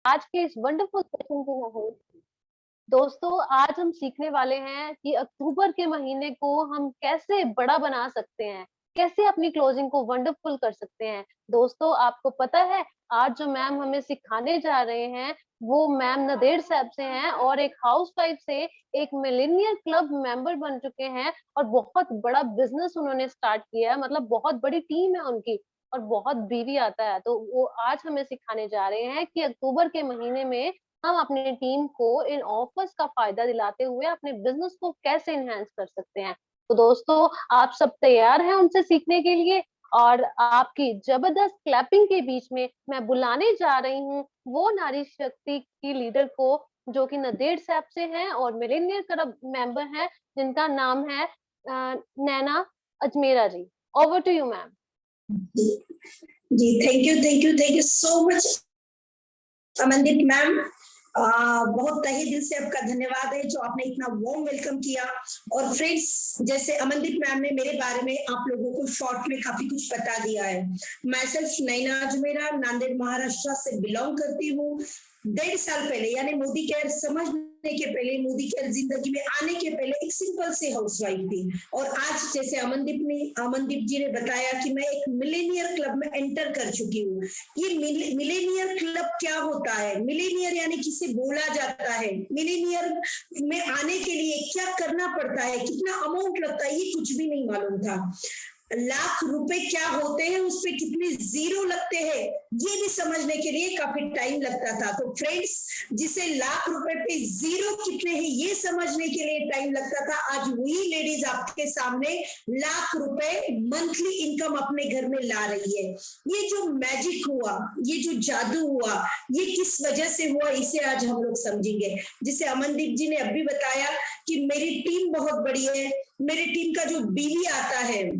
आज के इस वंडरफुल सेशन की मैं होस्ट। दोस्तों, आज हम सीखने वाले हैं कि अक्टूबर के महीने को हम कैसे बड़ा बना सकते हैं, कैसे अपनी क्लोजिंग को वंडरफुल कर सकते हैं। दोस्तों, आपको पता है आज जो मैम हमें सिखाने जा रहे हैं, वो मैम नदेड़ साहब से हैं और एक हाउसवाइफ से एक मिलेनियर क्लब मेंबर बन चुके हैं और बहुत बड़ा बिज़नेस उन्होंने स्टार्ट किया है, मतलब बहुत बड़ी टीम है उनकी और बहुत बीवी आता है। तो वो आज हमें सिखाने जा रहे हैं कि अक्टूबर के महीने में हम अपनी टीम को इन ऑफर्स का फ़ायदा दिलाते हुए अपने बिज़नेस को कैसे एनहांस कर सकते हैं। तो दोस्तों, आप सब तैयार हैं उनसे सीखने के लिए? और आपकी ज़बरदस्त क्लैपिंग के बीच में मैं बुलाने जा रही हूँ वो नारी शक्ति की लीडर को जो कि नदेड़ साहब से हैं और मिलेनियर क्लब मेंबर हैं जिनका नाम है Naina Ajmera ji. Over to you ma'am. जी, thank you so much Amandeep ma'am. बहुत तहे दिल से आपका धन्यवाद है जो आपने इतना वार्म वेलकम किया। और फ्रेंड्स, जैसे अमनदीप मैम ने मेरे बारे में आप लोगों को शॉर्ट में काफी कुछ बता दिया है। मैं सेल्फ नैना अजमेरा नांदेड़ महाराष्ट्र से बिलोंग करती हूँ। 1.5 साल पहले यानी मोदी केयर समझने के पहले, मोदी केयर जिंदगी में आने के पहले एक सिंपल से हाउसवाइफ थी। और आज जैसे अमनदीप जी ने बताया कि मैं एक मिलेनियर क्लब में एंटर कर चुकी हूँ। ये मिलेनियर क्लब क्या होता है? मिलेनियर यानी किसे बोला जाता है? मिलेनियर में आने के लिए क्या करना पड़ता है, कितना अमाउंट लगता है, ये कुछ भी नहीं मालूम था। लाख रुपए क्या होते हैं, उस पे कितने जीरो लगते हैं, ये भी समझने के लिए काफी टाइम लगता था। तो फ्रेंड्स, जिसे लाख रुपए पे जीरो कितने हैं ये समझने के लिए टाइम लगता था, आज वही लेडीज आपके सामने लाख रुपए मंथली इनकम अपने घर में ला रही है। ये जो मैजिक हुआ, ये जो जादू हुआ, ये किस वजह से हुआ, इसे आज हम लोग समझेंगे। जिसे अमनदीप जी ने अभी बताया कि मेरी टीम बहुत बड़ी है। मेरी टीम का जो बीवी आता है,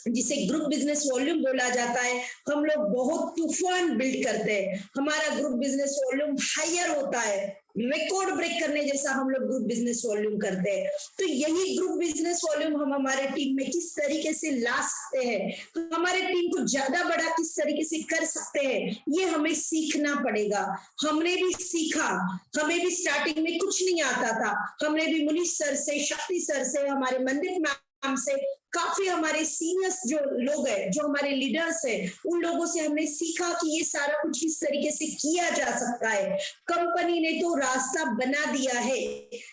जिसे ग्रुप बिजनेस वॉल्यूम बोला जाता है, हम लोग बहुत तूफान बिल्ड करते हैं। हमारा ग्रुप बिजनेस वॉल्यूम हायर होता है, रिकॉर्ड ब्रेक करने जैसा हम लोग ग्रुप बिजनेस वॉल्यूम करते हैं। तो यही ग्रुप बिजनेस वॉल्यूम हम हमारे टीम में किस तरीके से ला सकते हैं, तो हमारे टीम को ज्यादा बड़ा किस तरीके से कर सकते हैं, ये हमें सीखना पड़ेगा। हमने भी सीखा, हमें भी स्टार्टिंग में कुछ नहीं आता था। हमने भी मुनीष सर से, शक्ति सर से, हमारे मंदिर मैम से, काफी हमारे सीनियर्स जो लोग हैं, जो हमारे लीडर्स हैं, उन लोगों से हमने सीखा कि ये सारा कुछ किस तरीके से किया जा सकता है। कंपनी ने तो रास्ता बना दिया है,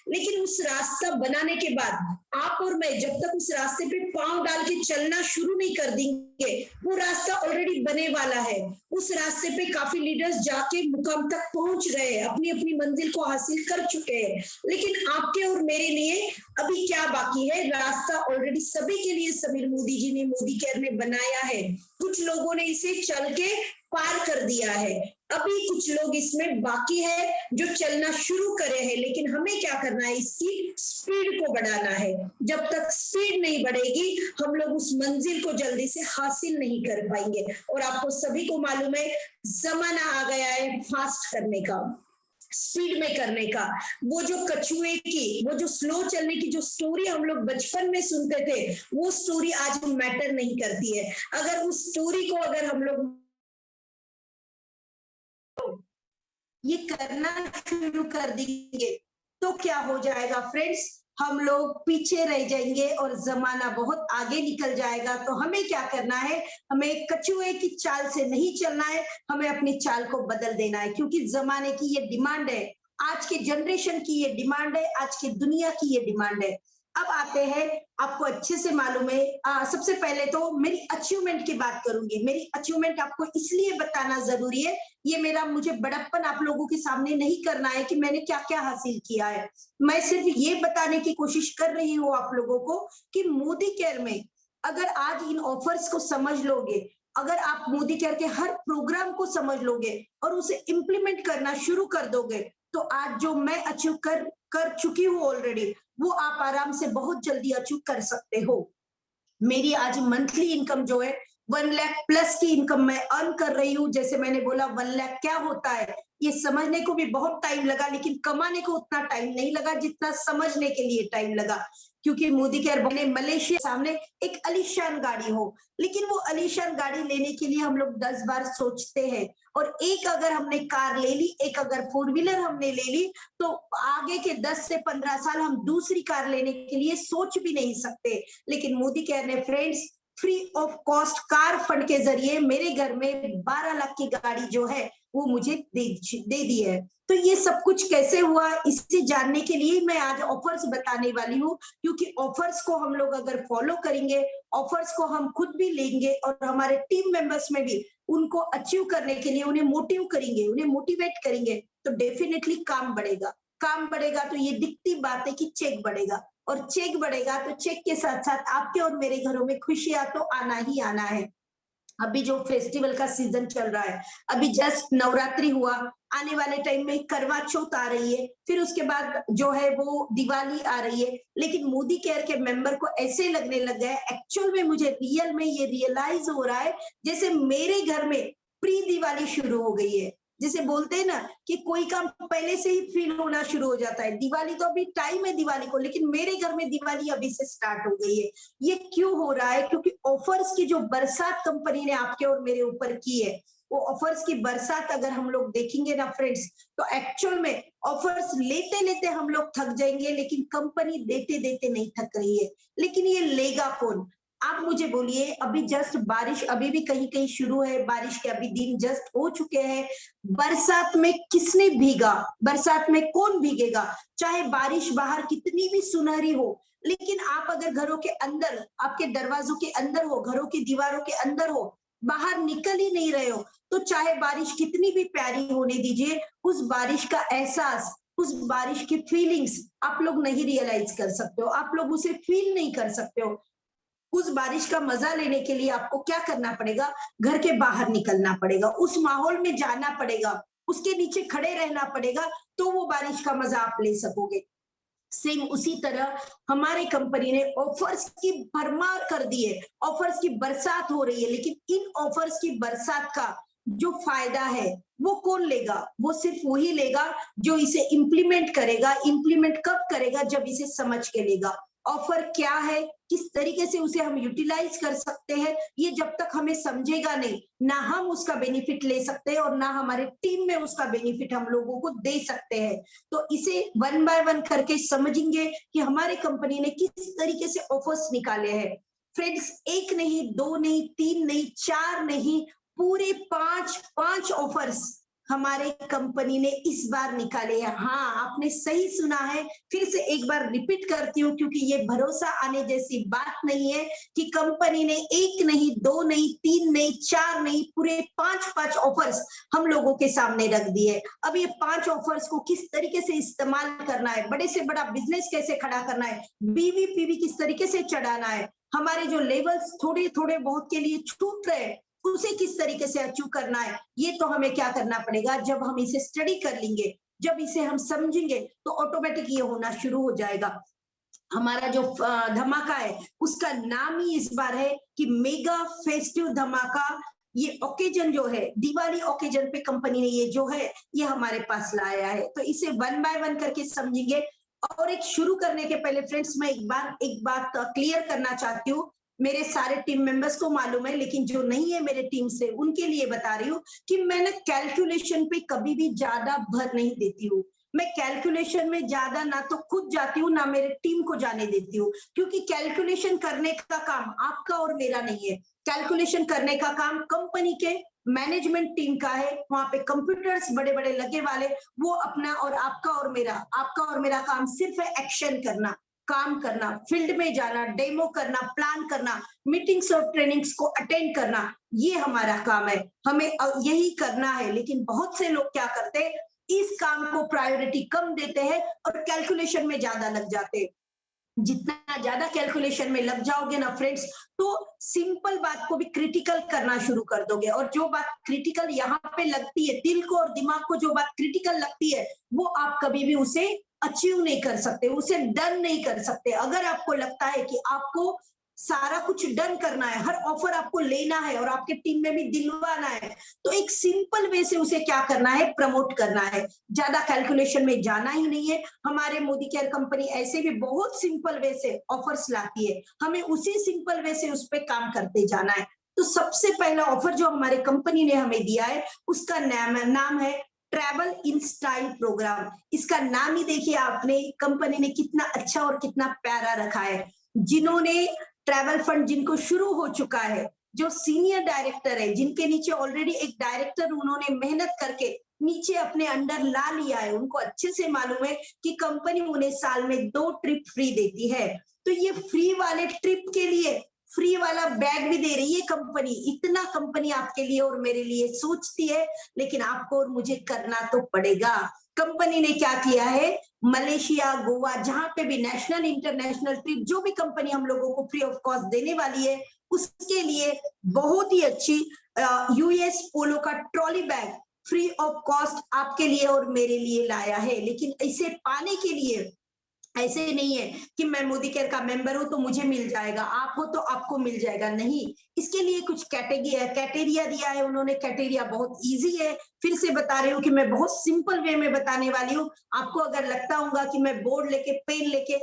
लेकिन उस रास्ता बनाने के बाद आप और मैं जब तक उस रास्ते पे पांव डाल के चलना शुरू नहीं कर देंगे, वो रास्ता ऑलरेडी बने वाला है। उस रास्ते पे काफी लीडर्स जाके मुकाम तक पहुंच गए, अपनी अपनी मंजिल को हासिल कर चुके हैं। लेकिन आपके और मेरे लिए अभी क्या बाकी है? रास्ता ऑलरेडी सभी के लिए समीर मोदी जी ने, मोदी केयर ने बनाया है। कुछ लोगों ने इसे चल के पार कर दिया है, अभी कुछ लोग इसमें बाकी है जो चलना शुरू करे हैं। लेकिन हमें क्या करना है? इसकी स्पीड को बढ़ाना है। जब तक स्पीड नहीं बढ़ेगी, हम लोग उस मंजिल को जल्दी से हासिल नहीं कर पाएंगे। और आपको सभी को मालूम है, जमाना आ गया है फास्ट करने का, स्पीड में करने का। वो जो कछुए की, वो जो स्लो चलने की जो स्टोरी हम लोग बचपन में सुनते थे, वो स्टोरी आज मैटर नहीं करती है। अगर उस स्टोरी को अगर हम लोग ये करना शुरू कर देंगे तो क्या हो जाएगा फ्रेंड्स? हम लोग पीछे रह जाएंगे और जमाना बहुत आगे निकल जाएगा। तो हमें क्या करना है? हमें कछुए की चाल से नहीं चलना है, हमें अपनी चाल को बदल देना है, क्योंकि जमाने की ये डिमांड है, आज के जनरेशन की ये डिमांड है, आज की दुनिया की ये डिमांड है। अब आते हैं, आपको अच्छे से मालूम है, सबसे पहले तो मेरी अचीवमेंट की बात करूंगी। मेरी अचीवमेंट आपको इसलिए बताना जरूरी है, ये मेरा मुझे बड़प्पन आप लोगों के सामने नहीं करना है कि मैंने क्या क्या हासिल किया है। मैं सिर्फ ये बताने की कोशिश कर रही हूँ आप लोगों को कि मोदी केयर में अगर आज इन ऑफर्स को समझ लोगे, अगर आप मोदी केयर के हर प्रोग्राम को समझ लोगे और उसे इम्प्लीमेंट करना शुरू कर दोगे, तो आज जो मैं अचीव कर चुकी हूँ ऑलरेडी, वो आप आराम से बहुत जल्दी अचीव कर सकते हो। मेरी आज मंथली इनकम जो है 1 लाख प्लस की इनकम मैं अर्न कर रही हूँ। जैसे मैंने बोला 1 लाख क्या होता है, ये समझने को भी बहुत टाइम लगा, लेकिन कमाने को उतना टाइम नहीं लगा जितना समझने के लिए टाइम लगा। क्योंकि मोदी केयर बने मलेशिया सामने एक आलीशान गाड़ी हो, लेकिन वो आलीशान गाड़ी लेने के लिए हम लोग 10 बार सोचते हैं। और एक अगर हमने कार ले ली, एक अगर फोर व्हीलर हमने ले ली, तो आगे के 10 से 15 साल हम दूसरी कार लेने के लिए सोच भी नहीं सकते। लेकिन मोदी केयर ने friends free of cost car fund के जरिए मेरे घर में 12 लाख की गाड़ी जो है वो मुझे दे दी है। तो ये सब कुछ कैसे हुआ, इसे जानने के लिए मैं आज ऑफर्स बताने वाली हूँ, क्योंकि ऑफर्स को हम लोग अगर फॉलो करेंगे, ऑफर्स को हम खुद भी लेंगे और हमारे टीम मेंबर्स में भी उनको अचीव करने के लिए उन्हें मोटिव करेंगे, उन्हें मोटिवेट करेंगे, तो डेफिनेटली काम बढ़ेगा। काम बढ़ेगा तो ये दिखती बात है कि चेक बढ़ेगा, और चेक बढ़ेगा तो चेक के साथ साथ आपके और मेरे घरों में खुशियां तो आना ही आना है। अभी जो फेस्टिवल का सीजन चल रहा है, अभी जस्ट नवरात्रि हुआ, आने वाले टाइम में करवा चौथ आ रही है, फिर उसके बाद जो है वो दिवाली आ रही है। लेकिन मोदी केयर के मेंबर को ऐसे लगने लग गया है, एक्चुअल में मुझे रियल में ये रियलाइज हो रहा है जैसे मेरे घर में प्री दिवाली शुरू हो गई है। जैसे बोलते हैं ना कि कोई काम पहले से ही फील होना शुरू हो जाता है। दिवाली तो अभी टाइम है दिवाली को, लेकिन मेरे घर में दिवाली अभी से स्टार्ट हो गई है। ये क्यों हो रहा है? क्योंकि ऑफर्स की जो बरसात कंपनी ने आपके और मेरे ऊपर की है, वो ऑफर्स की बरसात अगर हम लोग देखेंगे ना फ्रेंड्स, तो एक्चुअल में ऑफर्स लेते लेते हम लोग थक जाएंगे, लेकिन कंपनी देते देते नहीं थक रही है। लेकिन ये लेगा कौन? आप मुझे बोलिए, अभी जस्ट बारिश अभी भी कहीं कहीं शुरू है, बारिश के अभी दिन जस्ट हो चुके हैं। बरसात में किसने भीगा? बरसात में कौन भीगेगा? चाहे बारिश बाहर कितनी भी सुनहरी हो, लेकिन आप अगर घरों के अंदर, आपके दरवाजों के अंदर हो, घरों की दीवारों के अंदर हो, बाहर निकल ही नहीं रहे हो, तो चाहे बारिश कितनी भी प्यारी होने दीजिए, उस बारिश का एहसास, उस बारिश की फीलिंग्स आप लोग नहीं रियलाइज कर सकते हो, आप लोग उसे फील नहीं कर सकते हो। उस बारिश का मजा लेने के लिए आपको क्या करना पड़ेगा? घर के बाहर निकलना पड़ेगा, उस माहौल में जाना पड़ेगा, उसके नीचे खड़े रहना पड़ेगा, तो वो बारिश का मजा आप ले सकोगे। सेम उसी तरह हमारे कंपनी ने ऑफर्स की भरमार कर दी है, ऑफर्स की बरसात हो रही है, लेकिन इन ऑफर्स की बरसात का जो फायदा है वो कौन लेगा? वो सिर्फ वही लेगा जो इसे इंप्लीमेंट करेगा। इंप्लीमेंट कब करेगा? जब इसे समझ के लेगा। ऑफर क्या है, किस तरीके से उसे हम यूटिलाइज कर सकते हैं, ये जब तक हमें समझेगा नहीं, ना हम उसका बेनिफिट ले सकते हैं और ना हमारे टीम में उसका बेनिफिट हम लोगों को दे सकते हैं। तो इसे वन बाय वन करके समझेंगे कि हमारे कंपनी ने किस तरीके से ऑफर्स निकाले हैं। फ्रेंड्स, एक नहीं, दो नहीं, तीन नहीं, चार नहीं, पूरे पांच ऑफर्स हमारे कंपनी ने इस बार निकाले हैं। हाँ, आपने सही सुना है, फिर से एक बार रिपीट करती हूँ, क्योंकि ये भरोसा आने जैसी बात नहीं है कि कंपनी ने एक नहीं, दो नहीं, तीन नहीं, चार नहीं, पूरे पांच ऑफर्स हम लोगों के सामने रख दिए। अब ये 5 ऑफर्स को किस तरीके से इस्तेमाल करना है, बड़े से बड़ा बिजनेस कैसे खड़ा करना है, बीवीपीवी किस तरीके से चढ़ाना है, हमारे जो लेवल्स थोड़े थोड़े बहुत के लिए छूट रहे उसे किस तरीके से अचीव करना है, ये तो हमें क्या करना पड़ेगा? जब हम इसे स्टडी कर लेंगे, जब इसे हम समझेंगे, तो ऑटोमेटिक ये होना शुरू हो जाएगा। हमारा जो धमाका है उसका नाम ही इस बार है कि मेगा फेस्टिव धमाका। ये ओकेजन जो है, दिवाली ओकेजन पे कंपनी ने ये जो है ये हमारे पास लाया है। तो इसे वन बाय वन करके समझेंगे। और एक शुरू करने के पहले फ्रेंड्स, मैं एक बात क्लियर करना चाहती हूँ। मेरे सारे टीम मेंबर्स को मालूम है, लेकिन जो नहीं है मेरे टीम से उनके लिए बता रही हूँ कि मैं ना कैलकुलेशन पे कभी भी ज्यादा भर नहीं देती हूँ। मैं कैलकुलेशन में ज्यादा ना तो खुद जाती हूँ, ना मेरे टीम को जाने देती हूँ, क्योंकि कैलकुलेशन करने का काम आपका और मेरा नहीं है। कैलकुलेशन करने का काम कंपनी के मैनेजमेंट टीम का है। वहां पे कंप्यूटर्स बड़े बड़े लगे वाले, वो अपना, और आपका और मेरा काम सिर्फ है एक्शन करना, काम करना, फील्ड में जाना, डेमो करना, प्लान करना, मीटिंग्स और ट्रेनिंग्स को अटेंड करना, ये हमारा काम है, हमें यही करना है। लेकिन बहुत से लोग क्या करते हैं, इस काम को प्रायोरिटी कम देते हैं और कैलकुलेशन में ज्यादा लग जाते हैं। जितना ज्यादा कैलकुलेशन में लग जाओगे ना फ्रेंड्स, तो सिंपल बात को भी क्रिटिकल करना शुरू कर दोगे। और जो बात क्रिटिकल यहाँ पे लगती है, दिल को और दिमाग को जो बात क्रिटिकल लगती है, वो आप कभी भी उसे अचीव नहीं कर सकते, उसे डन नहीं कर सकते। अगर आपको लगता है कि आपको सारा कुछ डन करना है, हर ऑफर आपको लेना है और आपके टीम में भी दिलवाना है, तो एक सिंपल वे से उसे क्या करना है, प्रमोट करना है। ज्यादा कैलकुलेशन में जाना ही नहीं है। हमारे मोदी केयर कंपनी ऐसे भी बहुत सिंपल वे से ऑफर्स लाती है, हमें उसी सिंपल वे से उस पर काम करते जाना है। तो सबसे पहला ऑफर जो हमारे कंपनी ने हमें दिया है उसका नाम है ट्रैवल इन स्टाइल प्रोग्राम। इसका नाम ही देखिए आपने, कंपनी ने कितना अच्छा और कितना प्यारा रखा है। जिन्होंने ट्रैवल फंड जिनको शुरू हो चुका है, जो सीनियर डायरेक्टर है, जिनके नीचे ऑलरेडी एक डायरेक्टर उन्होंने मेहनत करके नीचे अपने अंडर ला लिया है, उनको अच्छे से मालूम है कि कंपनी उन्हें साल में 2 ट्रिप फ्री देती है। तो ये फ्री वाले ट्रिप के लिए फ्री वाला बैग भी दे रही है कंपनी। इतना कंपनी आपके लिए और मेरे लिए सोचती है, लेकिन आपको और मुझे करना तो पड़ेगा। कंपनी ने क्या किया है, मलेशिया, गोवा, जहां पे भी नेशनल इंटरनेशनल ट्रिप जो भी कंपनी हम लोगों को फ्री ऑफ कॉस्ट देने वाली है, उसके लिए बहुत ही अच्छी यूएस पोलो का trolley bag free of cost आपके लिए और मेरे लिए लाया है। लेकिन इसे पाने के लिए ऐसे नहीं है कि मैं मोदी केयर का मेंबर हूं तो मुझे मिल जाएगा, आप हो तो आपको मिल जाएगा, नहीं। इसके लिए कुछ कैटेरिया दिया है उन्होंने। कैटेरिया बहुत इजी है, फिर से बता रही हूँ कि मैं बहुत सिंपल वे में बताने वाली हूँ। आपको अगर लगता होगा कि मैं बोर्ड लेके पेन लेके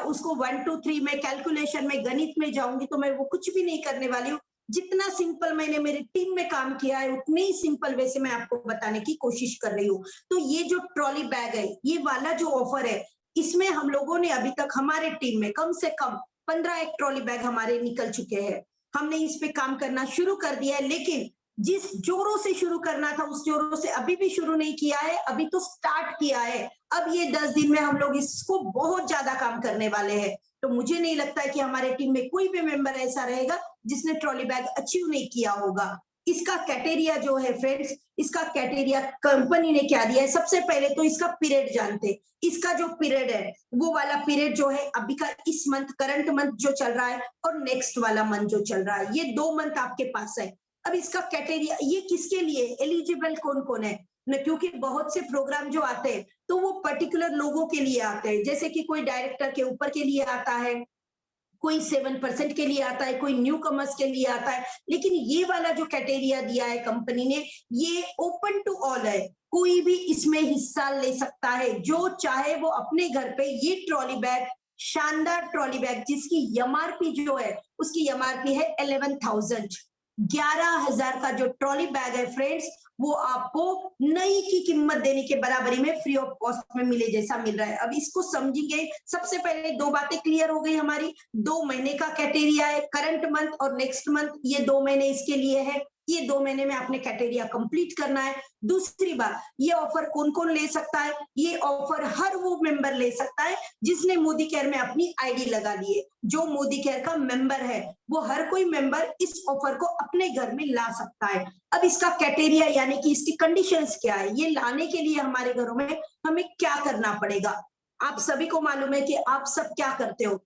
उसको 1 2 3 में कैलकुलेशन में गणित में जाऊंगी, तो मैं वो कुछ भी नहीं करने वाली हूँ। जितना सिंपल मैंने मेरी टीम में काम किया है उतने ही सिंपल वे से मैं आपको बताने की कोशिश कर रही हूँ। तो ये जो ट्रॉली बैग है, ये वाला जो ऑफर है, इसमें हम लोगों ने अभी तक हमारे टीम में कम से कम 15 एक ट्रॉली बैग हमारे निकल चुके हैं। हमने इस पे काम करना शुरू कर दिया है, लेकिन जिस जोरों से शुरू करना था उस जोरों से अभी भी शुरू नहीं किया है, अभी तो स्टार्ट किया है। अब ये 10 दिन में हम लोग इसको बहुत ज्यादा काम करने वाले हैं। तो मुझे नहीं लगता है कि हमारे टीम में कोई भी मेंबर ऐसा रहेगा जिसने ट्रॉली बैग अचीव नहीं किया होगा। इसका कैटेरिया जो है फ्रेंड्स, इसका कैटेरिया कंपनी ने क्या दिया है, सबसे पहले तो इसका पीरियड जानते। इसका जो पीरियड है वो वाला पीरियड जो है अभी का इस मंथ, करंट मंथ जो चल रहा है और नेक्स्ट वाला मंथ जो चल रहा है, ये 2 मंथ आपके पास है। अब इसका कैटेरिया ये किसके लिए एलिजिबल कौन कौन है न, क्योंकि बहुत से प्रोग्राम जो आते हैं तो वो पर्टिकुलर लोगों के लिए आते हैं, जैसे कि कोई डायरेक्टर के ऊपर के लिए आता है, कोई 7% के लिए आता है, कोई न्यू कमर्स के लिए आता है। लेकिन ये वाला जो कैटेरिया दिया है कंपनी ने, ये ओपन टू ऑल है, कोई भी इसमें हिस्सा ले सकता है। जो चाहे वो अपने घर पे ये ट्रॉली बैग, शानदार ट्रॉली बैग जिसकी एमआरपी जो है उसकी एमआरपी है 11,000, 11,000 का जो ट्रॉली बैग है फ्रेंड्स, वो आपको नई की कीमत देने के बराबरी में फ्री ऑफ कॉस्ट में मिले जैसा मिल रहा है। अब इसको समझेंगे, सबसे पहले 2 बातें क्लियर हो गई हमारी। 2 महीने का कैटेरिया है, करंट मंथ और नेक्स्ट मंथ, ये 2 महीने इसके लिए है। ये 2 महीने में आपने कैटेरिया कंप्लीट करना है। दूसरी बात, ये ऑफर कौन कौन ले सकता है, ये ऑफर हर वो मेंबर ले सकता है जिसने मोदी केयर में अपनी आईडी लगा ली है। जो मोदी केयर का मेंबर है वो हर कोई मेंबर इस ऑफर को अपने घर में ला सकता है। अब इसका कैटेरिया यानी कि इसकी कंडीशंस क्या है, ये लाने के लिए हमारे घरों में हमें क्या करना पड़ेगा। आप सभी को मालूम है कि आप सब क्या करते हो,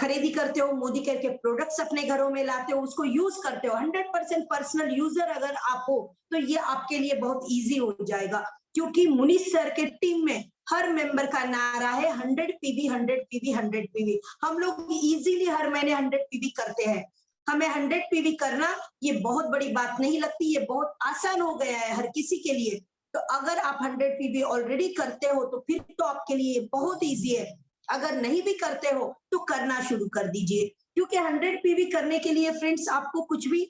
खरीदी करते हो, मोदी केयर के प्रोडक्ट्स अपने घरों में लाते हो, उसको यूज करते हो। 100% पर्सनल यूजर अगर आप हो तो ये आपके लिए बहुत इजी हो जाएगा, क्योंकि मुनीष सर के टीम में हर मेंबर का नारा है 100 पीवी 100 पीवी 100 पीवी। हम लोग इजीली हर महीने 100 पीवी करते हैं। हमें 100 पीवी करना ये बहुत बड़ी बात नहीं लगती, ये बहुत आसान हो गया है हर किसी के लिए। तो अगर आप 100 पीवी ऑलरेडी करते हो तो फिर तो आपके लिए बहुत इजी है। अगर नहीं भी करते हो तो करना शुरू कर दीजिए, क्योंकि 100 पीवी करने के लिए फ्रेंड्स आपको कुछ भी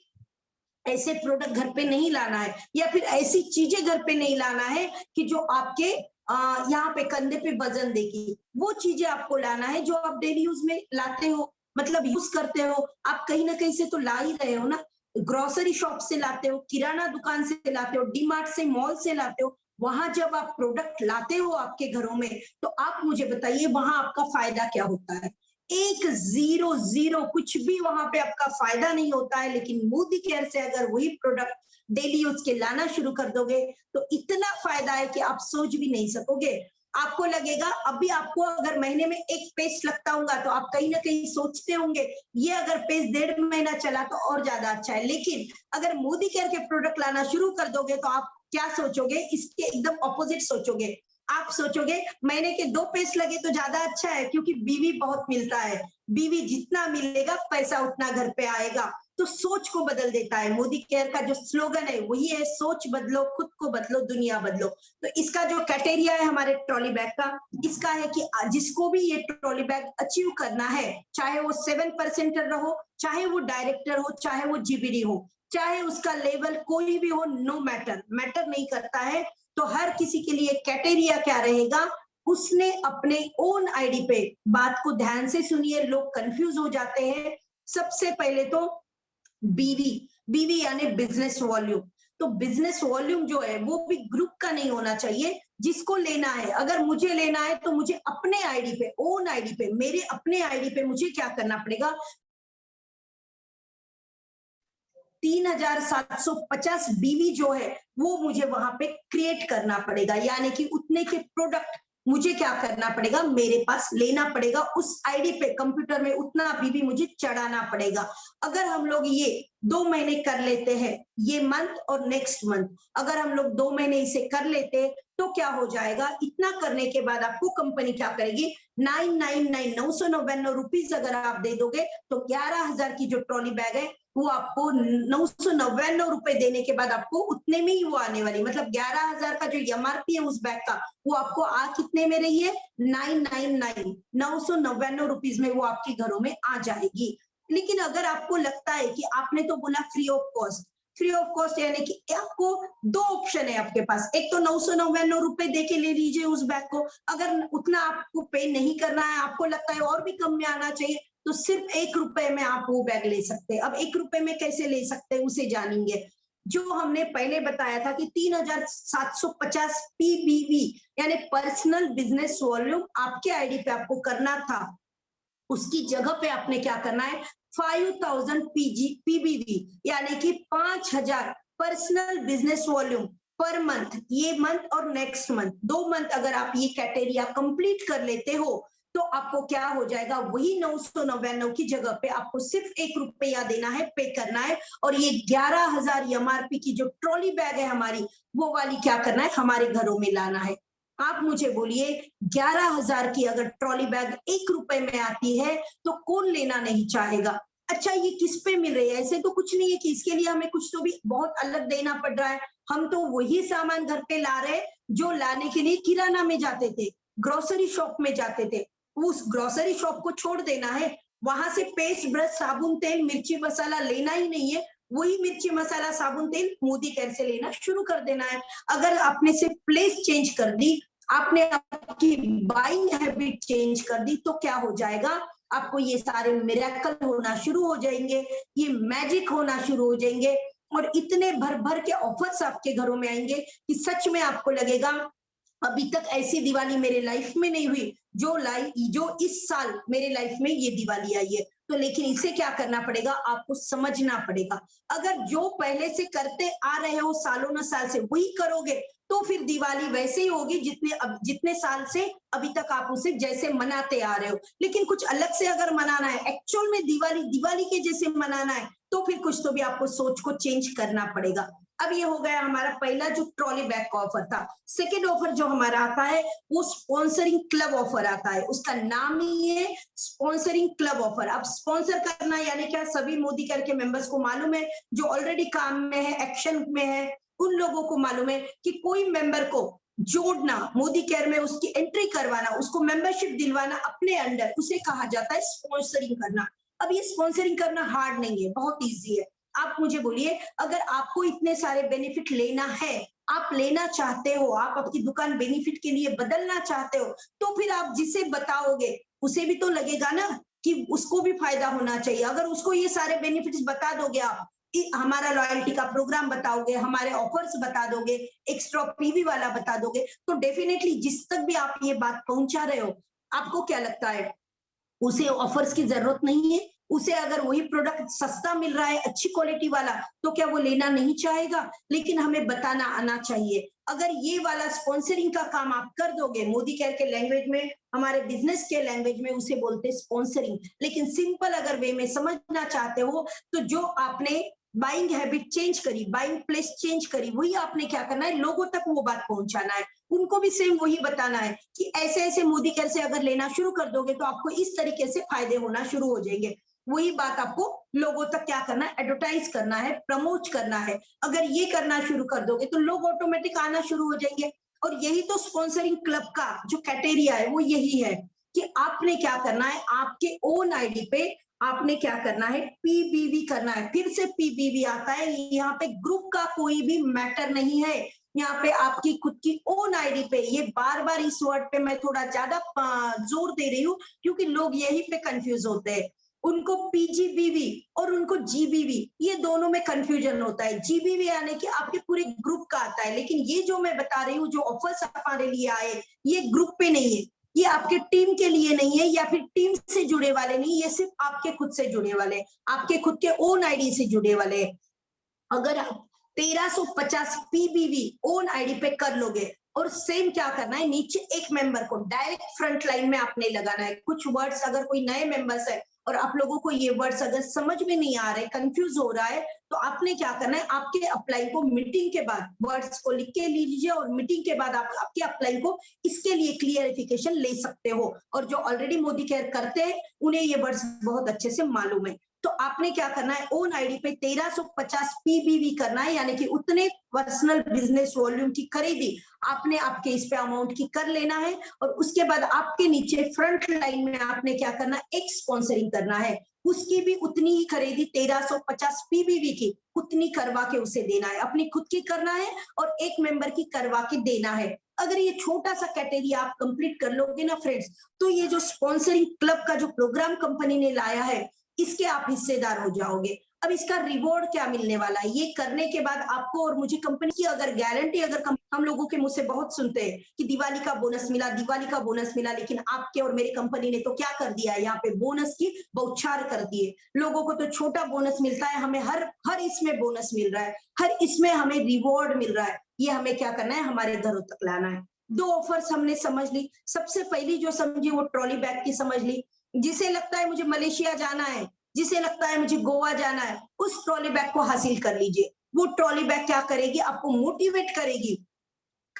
ऐसे प्रोडक्ट घर पे नहीं लाना है, या फिर ऐसी चीजें घर पे नहीं लाना है कि जो आपके यहाँ पे कंधे पे वजन देगी। वो चीजें आपको लाना है जो आप डेली यूज में लाते हो, मतलब यूज करते हो। आप कहीं ना कहीं से तो ला ही रहे हो ना, ग्रोसरी शॉप से लाते हो, किराना दुकान से लाते हो, डीमार्ट से, मॉल से लाते हो। वहां जब आप प्रोडक्ट लाते हो आपके घरों में, तो आप मुझे बताइए वहां आपका फायदा क्या होता है। एक जीरो जीरो कुछ भी वहां पे आपका फायदा नहीं होता है। लेकिन मोदी केयर से अगर वही प्रोडक्ट डेली यूज के लाना शुरू कर दोगे तो इतना फायदा है कि आप सोच भी नहीं सकोगे। आपको लगेगा, अभी आपको अगर महीने में एक पेस्ट लगता होगा तो आप कहीं ना कहीं सोचते होंगे ये अगर पेस्ट 1.5 महीना चला तो और ज्यादा अच्छा है। लेकिन अगर मोदी केयर के प्रोडक्ट लाना शुरू कर दोगे तो आप क्या सोचोगे, इसके एकदम ऑपोजिट सोचोगे। आप सोचोगे महीने के 2 पेस्ट लगे तो ज्यादा अच्छा है, क्योंकि बीवी बहुत मिलता है, बीवी जितना मिलेगा पैसा उतना घर पे आएगा। तो सोच को बदल देता है। मोदी केयर का जो स्लोगन है वही है, सोच बदलो, खुद को बदलो, दुनिया बदलो। तो इसका जो क्राइटेरिया है हमारे ट्रॉली बैग का, इसका है कि जिसको भी ये ट्रॉली बैग अचीव करना है, चाहे वो 7% रहो, चाहे वो डायरेक्टर हो, चाहे वो जीबीडी हो, चाहे उसका लेवल कोई भी हो, नो मैटर, मैटर नहीं करता है। तो हर किसी के लिए क्राइटेरिया क्या रहेगा, उसने अपने ओन आईडी पे, बात को ध्यान से सुनिए, लोग कंफ्यूज हो जाते हैं। सबसे पहले तो बीवी, बीवी यानी बिजनेस वॉल्यूम। तो बिजनेस वॉल्यूम जो है वो भी ग्रुप का नहीं होना चाहिए। जिसको लेना है, अगर मुझे लेना है तो मुझे अपने आईडी पे, ओन आईडी पे, मेरे अपने आईडी पे मुझे क्या करना पड़ेगा, 3750 बीवी जो है वो मुझे वहां पे क्रिएट करना पड़ेगा, यानी कि उतने के प्रोडक्ट मुझे क्या करना पड़ेगा, मेरे पास लेना पड़ेगा। उस आईडी पे कंप्यूटर में उतना बीवी मुझे चढ़ाना पड़ेगा। अगर हम लोग ये 2 महीने कर लेते हैं, ये मंथ और नेक्स्ट मंथ, अगर हम लोग 2 महीने इसे कर लेते हैं तो क्या हो जाएगा, इतना करने के बाद आपको कंपनी क्या करेगी, 999 रुपीज अगर आप दे दोगे तो 11,000 की जो ट्रॉली बैग है वो आपको 999 रुपए देने के बाद आपको उतने में ही वो आने वाली, मतलब 11,000 का जो एमआरपी है उस बैग का, वो आपको आ कितने में रही है, 999 रुपीज में वो आपके घरों में आ जाएगी। लेकिन अगर आपको लगता है कि आपने तो बोला free of cost, free of cost यानी कि आपको 2 ऑप्शन है आपके पास, एक तो 999 रुपए दे के ले लीजिए उस बैग को, अगर उतना आपको पे नहीं करना है, आपको लगता है और भी कम में आना चाहिए, तो सिर्फ 1 रुपए में आप वो बैग ले सकते हैं। अब 1 रुपए में कैसे ले सकते हैं उसे जानेंगे। जो हमने पहले बताया था कि 3750 पीबीवी यानी पर्सनल बिजनेस वॉल्यूम आपके आईडी पे आपको करना था, उसकी जगह पे आपने क्या करना है, 5000 पीबीवी यानी कि 5000 personal business volume per month, ये मंथ और नेक्स्ट मंथ 2 मंथ अगर आप ये क्राइटेरिया कंप्लीट कर लेते हो तो आपको क्या हो जाएगा, वही 999 की जगह पे आपको सिर्फ 1 रुपया देना है, पे करना है। और ये 11,000 एमआरपी की जो ट्रॉली बैग है हमारी, वो वाली क्या करना है, हमारे घरों में लाना है। आप मुझे बोलिए 11,000 की अगर ट्रॉली बैग 1 रुपए में आती है तो कौन लेना नहीं चाहेगा। अच्छा ये किस पे मिल रही है, ऐसे तो कुछ नहीं है कि इसके लिए हमें कुछ तो भी बहुत अलग देना पड़ रहा है। हम तो वही सामान घर पे ला रहे हैं जो लाने के लिए किराना में जाते थे, ग्रोसरी शॉप में जाते थे। उस ग्रोसरी शॉप को छोड़ देना है, वहां से पेस्ट, ब्रश, साबुन, तेल, मिर्ची मसाला लेना ही नहीं है, वही मिर्ची मसाला साबुन तेल मोदी केयर से लेना शुरू कर देना है। अगर आपने सिर्फ प्लेस चेंज कर दी, आपने आपकी बाइंग हैबिट चेंज कर दी, तो क्या हो जाएगा, आपको ये सारे मिरेकल होना शुरू हो जाएंगे, ये मैजिक होना शुरू हो जाएंगे, और इतने भर भर के ऑफर्स आपके घरों में आएंगे कि सच में आपको लगेगा अभी तक ऐसी दिवाली मेरे लाइफ में नहीं हुई जो इस साल मेरे लाइफ में ये दिवाली आई है। तो लेकिन इसे क्या करना पड़ेगा, आपको समझना पड़ेगा। अगर जो पहले से करते आ रहे हो सालों न साल से वही करोगे तो फिर दिवाली वैसे ही होगी जितने साल से अभी तक आप उसे जैसे मनाते आ रहे हो। लेकिन कुछ अलग से अगर मनाना है, एक्चुअल में दिवाली के जैसे मनाना है, तो फिर कुछ तो भी आपको सोच को चेंज करना पड़ेगा। अब ये हो गया हमारा पहला जो ट्रॉली बैग का ऑफर था। सेकेंड ऑफर जो हमारा आता है वो स्पॉन्सरिंग क्लब ऑफर आता है, उसका नाम ही है स्पॉन्सरिंग क्लब ऑफर। अब स्पॉन्सर करना यानी क्या, सभी मोदी केयर के मेंबर्स को मालूम है, जो ऑलरेडी काम में है, एक्शन में है, उन लोगों को मालूम है कि कोई मेंबर को जोड़ना, मोदी केयर में उसकी एंट्री करवाना, उसको मेंबरशिप दिलवाना अपने अंडर, उसे कहा जाता है स्पॉन्सरिंग करना। अब ये स्पॉन्सरिंग करना हार्ड नहीं है, बहुत इजी है। आप मुझे बोलिए, अगर आपको इतने सारे बेनिफिट लेना है, आप लेना चाहते हो, आप आपकी दुकान बेनिफिट के लिए बदलना चाहते हो, तो फिर आप जिसे बताओगे उसे भी तो लगेगा ना कि उसको भी फायदा होना चाहिए। अगर उसको ये सारे बेनिफिट्स बता दोगे, आप हमारा लॉयल्टी का प्रोग्राम बताओगे, हमारे ऑफर्स बता दोगे, एक्स्ट्रा पीवी वाला बता दोगे, तो डेफिनेटली जिस तक भी आप ये बात पहुंचा रहे हो, आपको क्या लगता है उसे ऑफर्स की जरूरत नहीं है? उसे अगर वही प्रोडक्ट सस्ता मिल रहा है, अच्छी क्वालिटी वाला, तो क्या वो लेना नहीं चाहेगा? लेकिन हमें बताना आना चाहिए। अगर ये वाला स्पॉन्सरिंग का काम आप कर दोगे, मोदी केयर के लैंग्वेज में, हमारे बिजनेस के लैंग्वेज में उसे बोलते हैं स्पॉन्सरिंग, लेकिन सिंपल अगर वे में समझना चाहते हो तो जो आपने बाइंग हैबिट चेंज करी, बाइंग प्लेस चेंज करी, वही आपने क्या करना है, लोगों तक वो बात पहुंचाना है। उनको भी सेम वही बताना है कि ऐसे ऐसे मोदी केयर से अगर लेना शुरू कर दोगे तो आपको इस तरीके से फायदे होना शुरू हो जाएंगे। वही बात आपको लोगों तक क्या करना है, एडवर्टाइज करना है, प्रमोट करना है। अगर ये करना शुरू कर दोगे तो लोग ऑटोमेटिक आना शुरू हो जाएंगे। और यही तो स्पॉन्सरिंग क्लब का जो क्राइटेरिया है वो यही है कि आपने क्या करना है, आपके ओन आईडी पे आपने क्या करना है, पीबीवी करना है। फिर से पीबीवी आता है, यहाँ पे ग्रुप का कोई भी मैटर नहीं है, यहाँ पे आपकी खुद की ओन आईडी पे। ये बार बार इस वर्ड पे मैं थोड़ा ज्यादा जोर दे रही हूँ क्योंकि लोग यही पे कंफ्यूज होते हैं। उनको पीजीबीवी और उनको जीबीवी, ये दोनों में कंफ्यूजन होता है। जीबीवी यानी कि आपके पूरे ग्रुप का आता है, लेकिन ये जो मैं बता रही हूँ, जो ऑफर्स हमारे लिए आए, ये ग्रुप पे नहीं है, ये आपके टीम के लिए नहीं है, या फिर टीम से जुड़े वाले नहीं, ये सिर्फ आपके खुद से जुड़े वाले, आपके खुद के ओन आईडी से जुड़े वाले। अगर आप 1350 पीबीवी ओन आईडी पे कर लोगे, और सेम क्या करना है, नीचे एक मेंबर को डायरेक्ट फ्रंट लाइन में आपने लगाना है। कुछ वर्ड्स अगर कोई नए मेंबर्स है और आप लोगों को ये वर्ड्स अगर समझ में नहीं आ रहे, कंफ्यूज हो रहा है, तो आपने क्या करना है, आपके अप्लाई को मीटिंग के बाद वर्ड्स को लिख के लीजिए और मीटिंग के बाद आप आपके अप्लाई को इसके लिए क्लियरिफिकेशन ले सकते हो। और जो ऑलरेडी मोदी केयर करते हैं उन्हें ये वर्ड्स बहुत अच्छे से मालूम है। तो आपने क्या करना है, ओन आईडी पे 1350 पीबीवी करना है, यानी कि उतने पर्सनल बिजनेस वॉल्यूम की खरीदी आपने आपके इस पे अमाउंट की कर लेना है। और उसके बाद आपके नीचे फ्रंट लाइन में आपने क्या करना है, एक स्पॉन्सरिंग करना है, उसकी भी उतनी ही खरीदी 1350 पीबीवी की उतनी करवा के उसे देना है। अपनी खुद की करना है और एक मेंबर की करवा के देना है। अगर ये छोटा सा कैटेगरी आप कंप्लीट कर लोगे ना फ्रेंड्स, तो ये जो स्पॉन्सरिंग क्लब का जो प्रोग्राम कंपनी ने लाया है, इसके आप हिस्सेदार हो जाओगे। अब इसका रिवॉर्ड क्या मिलने वाला है, ये करने के बाद आपको और मुझे कंपनी की अगर गारंटी, अगर हम लोगों के मुंह से बहुत सुनते हैं कि दिवाली का बोनस मिला, दिवाली का बोनस मिला, लेकिन आपके और मेरी कंपनी ने तो क्या कर दिया है, यहाँ पे बोनस की बौछार कर दिए। लोगों को तो छोटा बोनस मिलता है, हमें हर इसमें बोनस मिल रहा है, हर इसमें हमें रिवॉर्ड मिल रहा है। ये हमें क्या करना है, हमारे घरों तक लाना है। 2 ऑफर्स हमने समझ ली। सबसे पहली जो समझी वो ट्रॉली बैग की समझ ली। जिसे लगता है मुझे मलेशिया जाना है, जिसे लगता है मुझे गोवा जाना है, उस ट्रॉली बैग को हासिल कर लीजिए। वो ट्रॉली बैग क्या करेगी, आपको मोटिवेट करेगी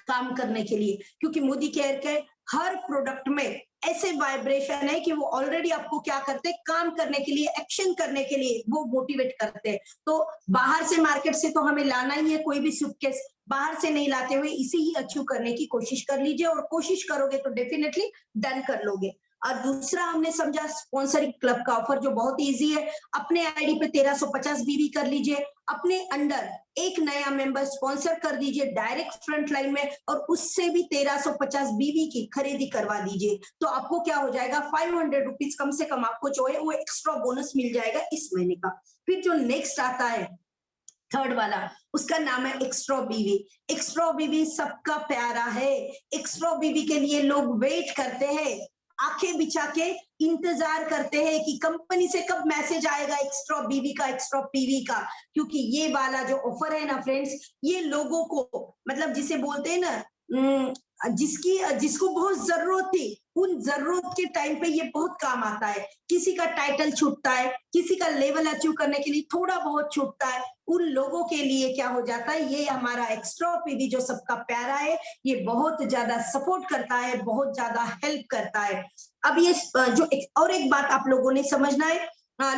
काम करने के लिए, क्योंकि मोदी केयर के हर प्रोडक्ट में ऐसे वाइब्रेशन है कि वो ऑलरेडी आपको क्या करते हैं, काम करने के लिए, एक्शन करने के लिए वो मोटिवेट करते हैं। तो बाहर से, मार्केट से तो हमें लाना ही है, कोई भी सूटकेस बाहर से नहीं लाते हुए इसे ही अचीव करने की कोशिश कर लीजिए, और कोशिश करोगे तो डेफिनेटली डन कर लोगे। और दूसरा हमने समझा स्पॉन्सरिंग क्लब का ऑफर, जो बहुत इजी है। अपने आईडी पे 1350 बीवी कर लीजिए, अपने अंडर एक नया मेंबर स्पॉन्सर कर दीजिए डायरेक्ट फ्रंट लाइन में, और उससे भी 1350 बीवी की खरीदी करवा दीजिए। तो आपको क्या हो जाएगा, 500 रुपीज कम से कम आपको जो है वो एक्स्ट्रा बोनस मिल जाएगा इस महीने का। फिर जो नेक्स्ट आता है थर्ड वाला, उसका नाम है एक्स्ट्रा बीवी। एक्स्ट्रा बीवी सबका प्यारा है। एक्स्ट्रा बीवी के लिए लोग वेट करते हैं, आंखें बिछा के इंतजार करते हैं कि कंपनी से कब मैसेज आएगा एक्स्ट्रा बीवी का, एक्स्ट्रा पीवी का। क्योंकि ये वाला जो ऑफर है ना फ्रेंड्स, ये लोगों को, मतलब जिसे बोलते हैं ना, जिसको बहुत जरूरत थी, उन जरूरत के टाइम पे ये बहुत काम आता है। किसी का टाइटल छूटता है, किसी का लेवल अचीव करने के लिए थोड़ा बहुत छूटता है, उन लोगों के लिए क्या हो जाता है, ये हमारा एक्स्ट्रा पीवी जो सबका प्यारा है, ये बहुत ज्यादा सपोर्ट करता है, बहुत ज्यादा हेल्प करता है। अब ये जो और एक बात आप लोगों ने समझना है,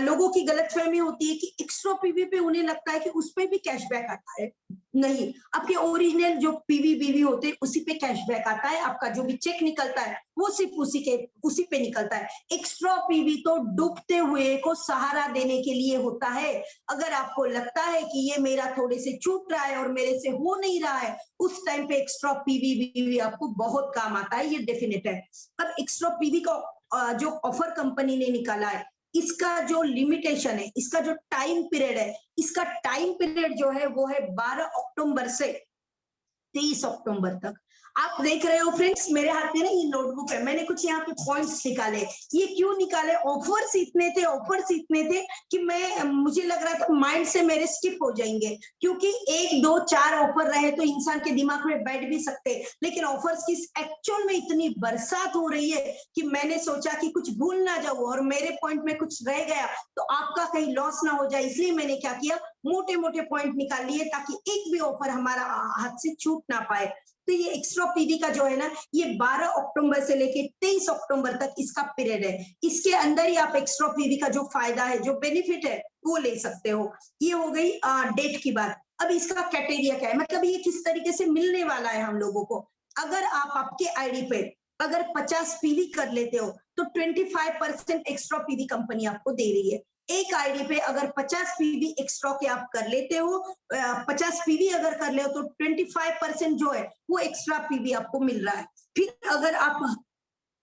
लोगों की गलतफहमी होती है कि एक्स्ट्रा पीवी पे उन्हें लगता है कि उस पे भी कैशबैक आता है। नहीं, आपके ओरिजिनल जो पीवी बीवी होते हैं उसी पे कैशबैक आता है। आपका जो भी चेक निकलता है वो सिर्फ उसी पे निकलता है। एक्स्ट्रा पीवी तो डूबते हुए को सहारा देने के लिए होता है। अगर आपको लगता है कि ये मेरा थोड़े से छूट रहा है और मेरे से हो नहीं रहा है, उस टाइम पे एक्स्ट्रा पीवी बीवी आपको बहुत काम आता है, ये डेफिनेट है। अब एक्स्ट्रा पीवी का जो ऑफर कंपनी ने निकाला है, इसका जो लिमिटेशन है, इसका जो टाइम पीरियड है, इसका टाइम पीरियड जो है वो है 12 अक्टूबर से 23 अक्टूबर तक। आप देख रहे हो फ्रेंड्स, मेरे हाथ में ना ये नोटबुक है, मैंने कुछ यहाँ पे पॉइंट्स निकाले। ये क्यों निकाले? ऑफर्स इतने थे कि मुझे लग रहा था माइंड से मेरे स्किप हो जाएंगे, क्योंकि 1 2 4 ऑफर रहे तो इंसान के दिमाग में बैठ भी सकते, लेकिन ऑफर्स की एक्चुअल में इतनी बरसात हो रही है कि मैंने सोचा कि कुछ भूल ना जाऊं और मेरे पॉइंट में कुछ रह गया तो आपका कहीं लॉस ना हो जाए, इसलिए मैंने क्या किया, मोटे मोटे पॉइंट निकाल लिए ताकि एक भी ऑफर हमारा हाथ से छूट ना पाए। तो ये एक्स्ट्रा पीवी का जो है ना, ये 12 अक्टूबर से लेके 23 अक्टूबर तक इसका पीरियड है। इसके अंदर ही आप एक्स्ट्रा पीवी का जो फायदा है, जो बेनिफिट है, वो ले सकते हो। ये हो गई डेट की बात। अब इसका क्राइटेरिया क्या है, मतलब ये किस तरीके से मिलने वाला है हम लोगों को। अगर आप आपके आईडी पे अगर 50 पीवी कर लेते हो तो 25% एक्स्ट्रा पीवी कंपनी आपको दे रही है। एक आईडी पे अगर 50 पीवी एक्स्ट्रा के आप कर लेते हो, 50 पीवी अगर कर ले हो तो 25% जो है वो एक्स्ट्रा पीवी आपको मिल रहा है। फिर अगर आप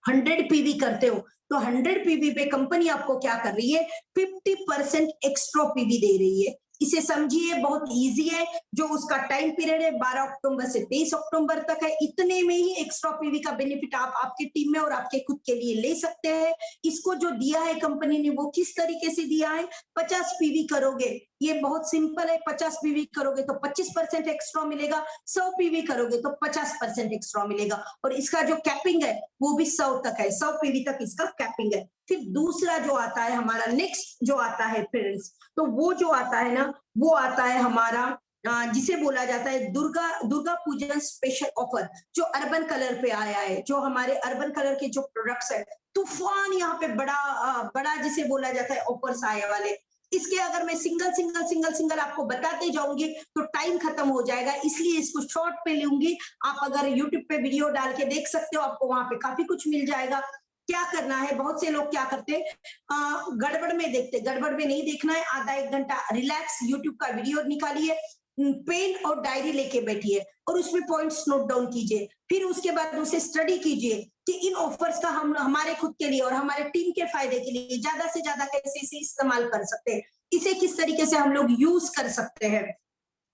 100 पीवी करते हो तो 100 पीवी पे कंपनी आपको क्या कर रही है, 50% एक्स्ट्रा पीवी दे रही है। इसे समझिए, बहुत इजी है। जो उसका टाइम पीरियड है 12 अक्टूबर से 23 अक्टूबर तक है, इतने में ही एक्स्ट्रा पीवी का बेनिफिट आप आपके टीम में और आपके खुद के लिए ले सकते हैं। इसको जो दिया है कंपनी ने वो किस तरीके से दिया है, 50 पीवी करोगे, ये बहुत सिंपल है, 50 पीवी करोगे तो 25% एक्स्ट्रा मिलेगा, 100 पीवी करोगे तो 50% एक्स्ट्रा मिलेगा, और इसका जो कैपिंग है वो भी 100 तक है, 100 पीवी तक इसका कैपिंग है। फिर दूसरा जो आता है हमारा, नेक्स्ट जो आता है फ्रेंड्स, तो वो जो आता है ना, वो आता है हमारा जिसे बोला जाता है दुर्गा पूजन स्पेशल ऑफर, जो अर्बन कलर पे आया है। जो हमारे अर्बन कलर के जो प्रोडक्ट्स है, तूफान यहाँ पे बड़ा जिसे बोला जाता है ऑफर्स आए वाले। इसके अगर मैं सिंगल आपको बताते जाऊंगी तो टाइम खत्म हो जाएगा, इसलिए इसको शॉर्ट पे लूंगी। आप अगर यूट्यूब पे वीडियो डाल के देख सकते हो, आपको वहां पे काफी कुछ मिल जाएगा। क्या करना है, बहुत से लोग क्या करते हैं, गड़बड़ में देखते, गड़बड़ में नहीं देखना है। आधा 1 घंटा रिलैक्स यूट्यूब का वीडियो निकालिए, पेन और डायरी लेके बैठिए और उसमें पॉइंट्स नोट डाउन कीजिए। फिर उसके बाद उसे स्टडी कीजिए कि इन ऑफर्स का हम हमारे खुद के लिए और हमारे टीम के फायदे के लिए ज्यादा से ज्यादा कैसे इसे इस्तेमाल कर सकते हैं, इसे किस तरीके से हम लोग यूज कर सकते हैं।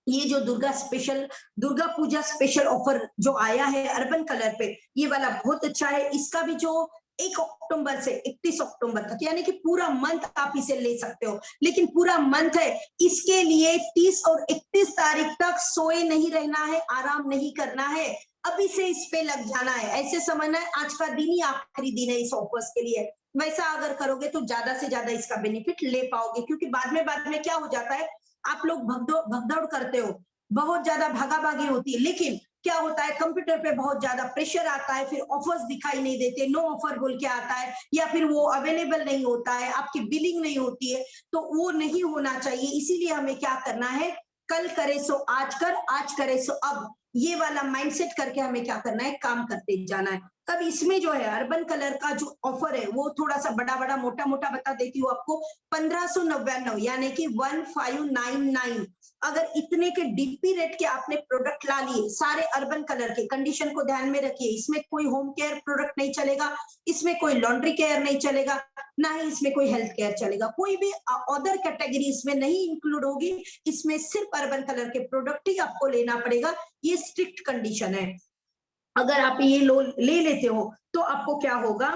ये जो दुर्गा पूजा स्पेशल ऑफर जो आया है अर्बन कलर पे, ये वाला बहुत अच्छा है। इसका भी जो 1 अक्टूबर से 31 अक्टूबर तक, यानी कि पूरा मंथ आप इसे ले सकते हो, लेकिन पूरा मंथ है, इसके लिए 30 और 31 तारीख तक सोए नहीं रहना है, आराम नहीं करना है, अभी से इस पे लग जाना है। ऐसे समझना है आज का दिन ही आखिरी दिन है इस ऑफर्स के लिए। वैसा अगर करोगे तो ज्यादा से ज्यादा इसका बेनिफिट ले पाओगे, क्योंकि बाद में क्या हो जाता है, आप लोग भगदौड़ करते हो, बहुत ज्यादा भागाभागी होती है, लेकिन क्या होता है, कंप्यूटर पे बहुत ज्यादा प्रेशर आता है, फिर ऑफर्स दिखाई नहीं देते, नो ऑफर बोल के आता है, या फिर वो अवेलेबल नहीं होता है, आपकी बिलिंग नहीं होती है, तो वो नहीं होना चाहिए। इसीलिए हमें क्या करना है, कल करे सो आज कर, आज करे सो अब, ये वाला माइंडसेट करके हमें क्या करना है, काम करते जाना है। अब इसमें जो है अर्बन कलर का जो ऑफर है वो थोड़ा सा बड़ा मोटा बता देती हूँ आपको। 1599 यानी कि 1599, अगर इतने के डीपी रेट के आपने प्रोडक्ट ला लिए सारे अर्बन कलर के, कंडीशन को ध्यान में रखिए, इसमें कोई होम केयर प्रोडक्ट नहीं चलेगा, इसमें कोई लॉन्ड्री केयर नहीं चलेगा, ना ही इसमें कोई हेल्थ केयर चलेगा, कोई भी अदर कैटेगरी इसमें नहीं इंक्लूड होगी। इसमें सिर्फ अर्बन कलर के प्रोडक्ट ही आपको लेना पड़ेगा, ये स्ट्रिक्ट कंडीशन है। अगर आप ये ले लेते हो तो आपको क्या होगा,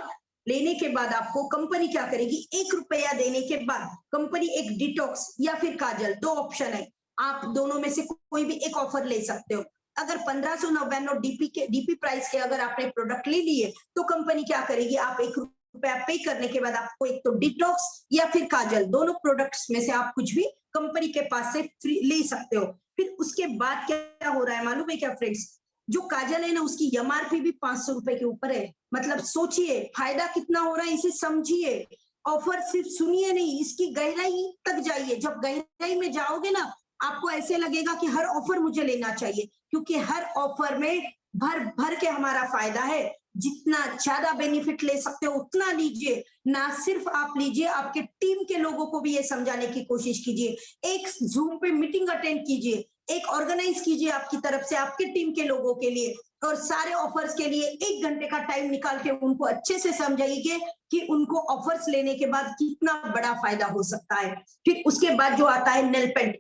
लेने के बाद आपको कंपनी क्या करेगी, 1 रुपया देने के बाद कंपनी एक डिटॉक्स या फिर काजल, 2 ऑप्शन है, आप दोनों में से कोई भी एक ऑफर ले सकते हो। अगर 1599 डीपी प्राइस के अगर आपने प्रोडक्ट ले लिए तो कंपनी क्या करेगी, आप 1 रुपया पे करने के बाद आपको एक तो डिटॉक्स या फिर काजल, दोनों प्रोडक्ट्स में से आप कुछ भी कंपनी के पास से फ्री ले सकते हो। फिर उसके बाद क्या हो रहा है मालूम है क्या फ्रेंड्स, जो काजल है ना उसकी एमआरपी भी 500 रुपए के ऊपर है। मतलब सोचिए फायदा कितना हो रहा है, इसे समझिए। ऑफर सिर्फ सुनिए नहीं, इसकी गहराई तक जाइए। जब गहराई में जाओगे ना, आपको ऐसे लगेगा कि हर ऑफर मुझे लेना चाहिए, क्योंकि हर ऑफर में भर भर के हमारा फायदा है। जितना ज्यादा बेनिफिट ले सकते हो उतना लीजिए, ना सिर्फ आप लीजिए, आपके टीम के लोगों को भी ये समझाने की कोशिश कीजिए। एक जूम पे मीटिंग अटेंड कीजिए, एक ऑर्गेनाइज कीजिए आपकी तरफ से आपके टीम के लोगों के लिए, और सारे ऑफर्स के लिए 1 घंटे का टाइम निकाल के उनको अच्छे से समझाइए कि उनको ऑफर्स लेने के बाद कितना बड़ा फायदा हो सकता है। फिर उसके बाद जो आता है नेल पेंट,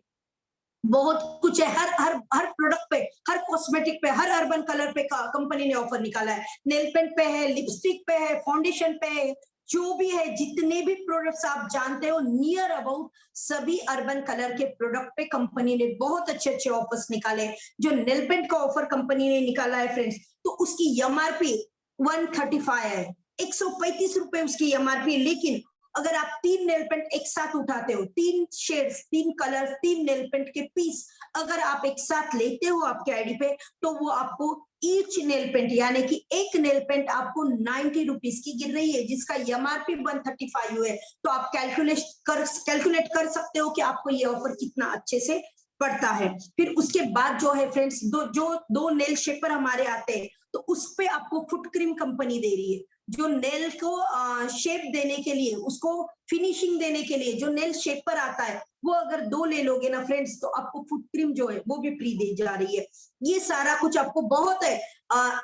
बहुत कुछ है, हर हर हर प्रोडक्ट पे, हर कॉस्मेटिक पे, हर अर्बन कलर पे कंपनी ने ऑफर निकाला है। नेल पेंट पे है, लिपस्टिक पे है, फाउंडेशन पे है, जो भी है, जितने भी प्रोडक्ट्स आप जानते हो नियर अबाउट सभी अर्बन कलर के प्रोडक्ट पे कंपनी ने बहुत अच्छे अच्छे ऑफर्स निकाले। जो नेल पेंट का ऑफर कंपनी ने निकाला है फ्रेंड्स, तो उसकी एमआरपी 135 है, 135 रुपए उसकी एमआरपी। लेकिन अगर आप 3 नेल पेंट एक साथ उठाते हो, 3 शेड्स, 3 कलर्स, 3 नेल पेंट के पीस अगर आप एक साथ लेते हो आपके आईडी पे, तो वो आपको ईच नेल पेंट यानी कि एक नेल पेंट आपको 90 रुपीज की गिर रही है, जिसका एमआरपी 135 है। तो आप कैलकुलेट कर सकते हो कि आपको ये ऑफर कितना अच्छे से पड़ता है। फिर उसके बाद जो है फ्रेंड्स, दो नेल शेपर हमारे आते हैं, तो उस पे आपको फुट क्रीम कंपनी दे रही है। जो नेल को शेप देने के लिए, उसको फिनिशिंग देने के लिए जो नेल शेपर आता है, वो अगर 2 ले लोगे ना फ्रेंड्स, तो आपको फुट क्रीम जो है वो भी फ्री दी जा रही है। ये सारा कुछ आपको बहुत है।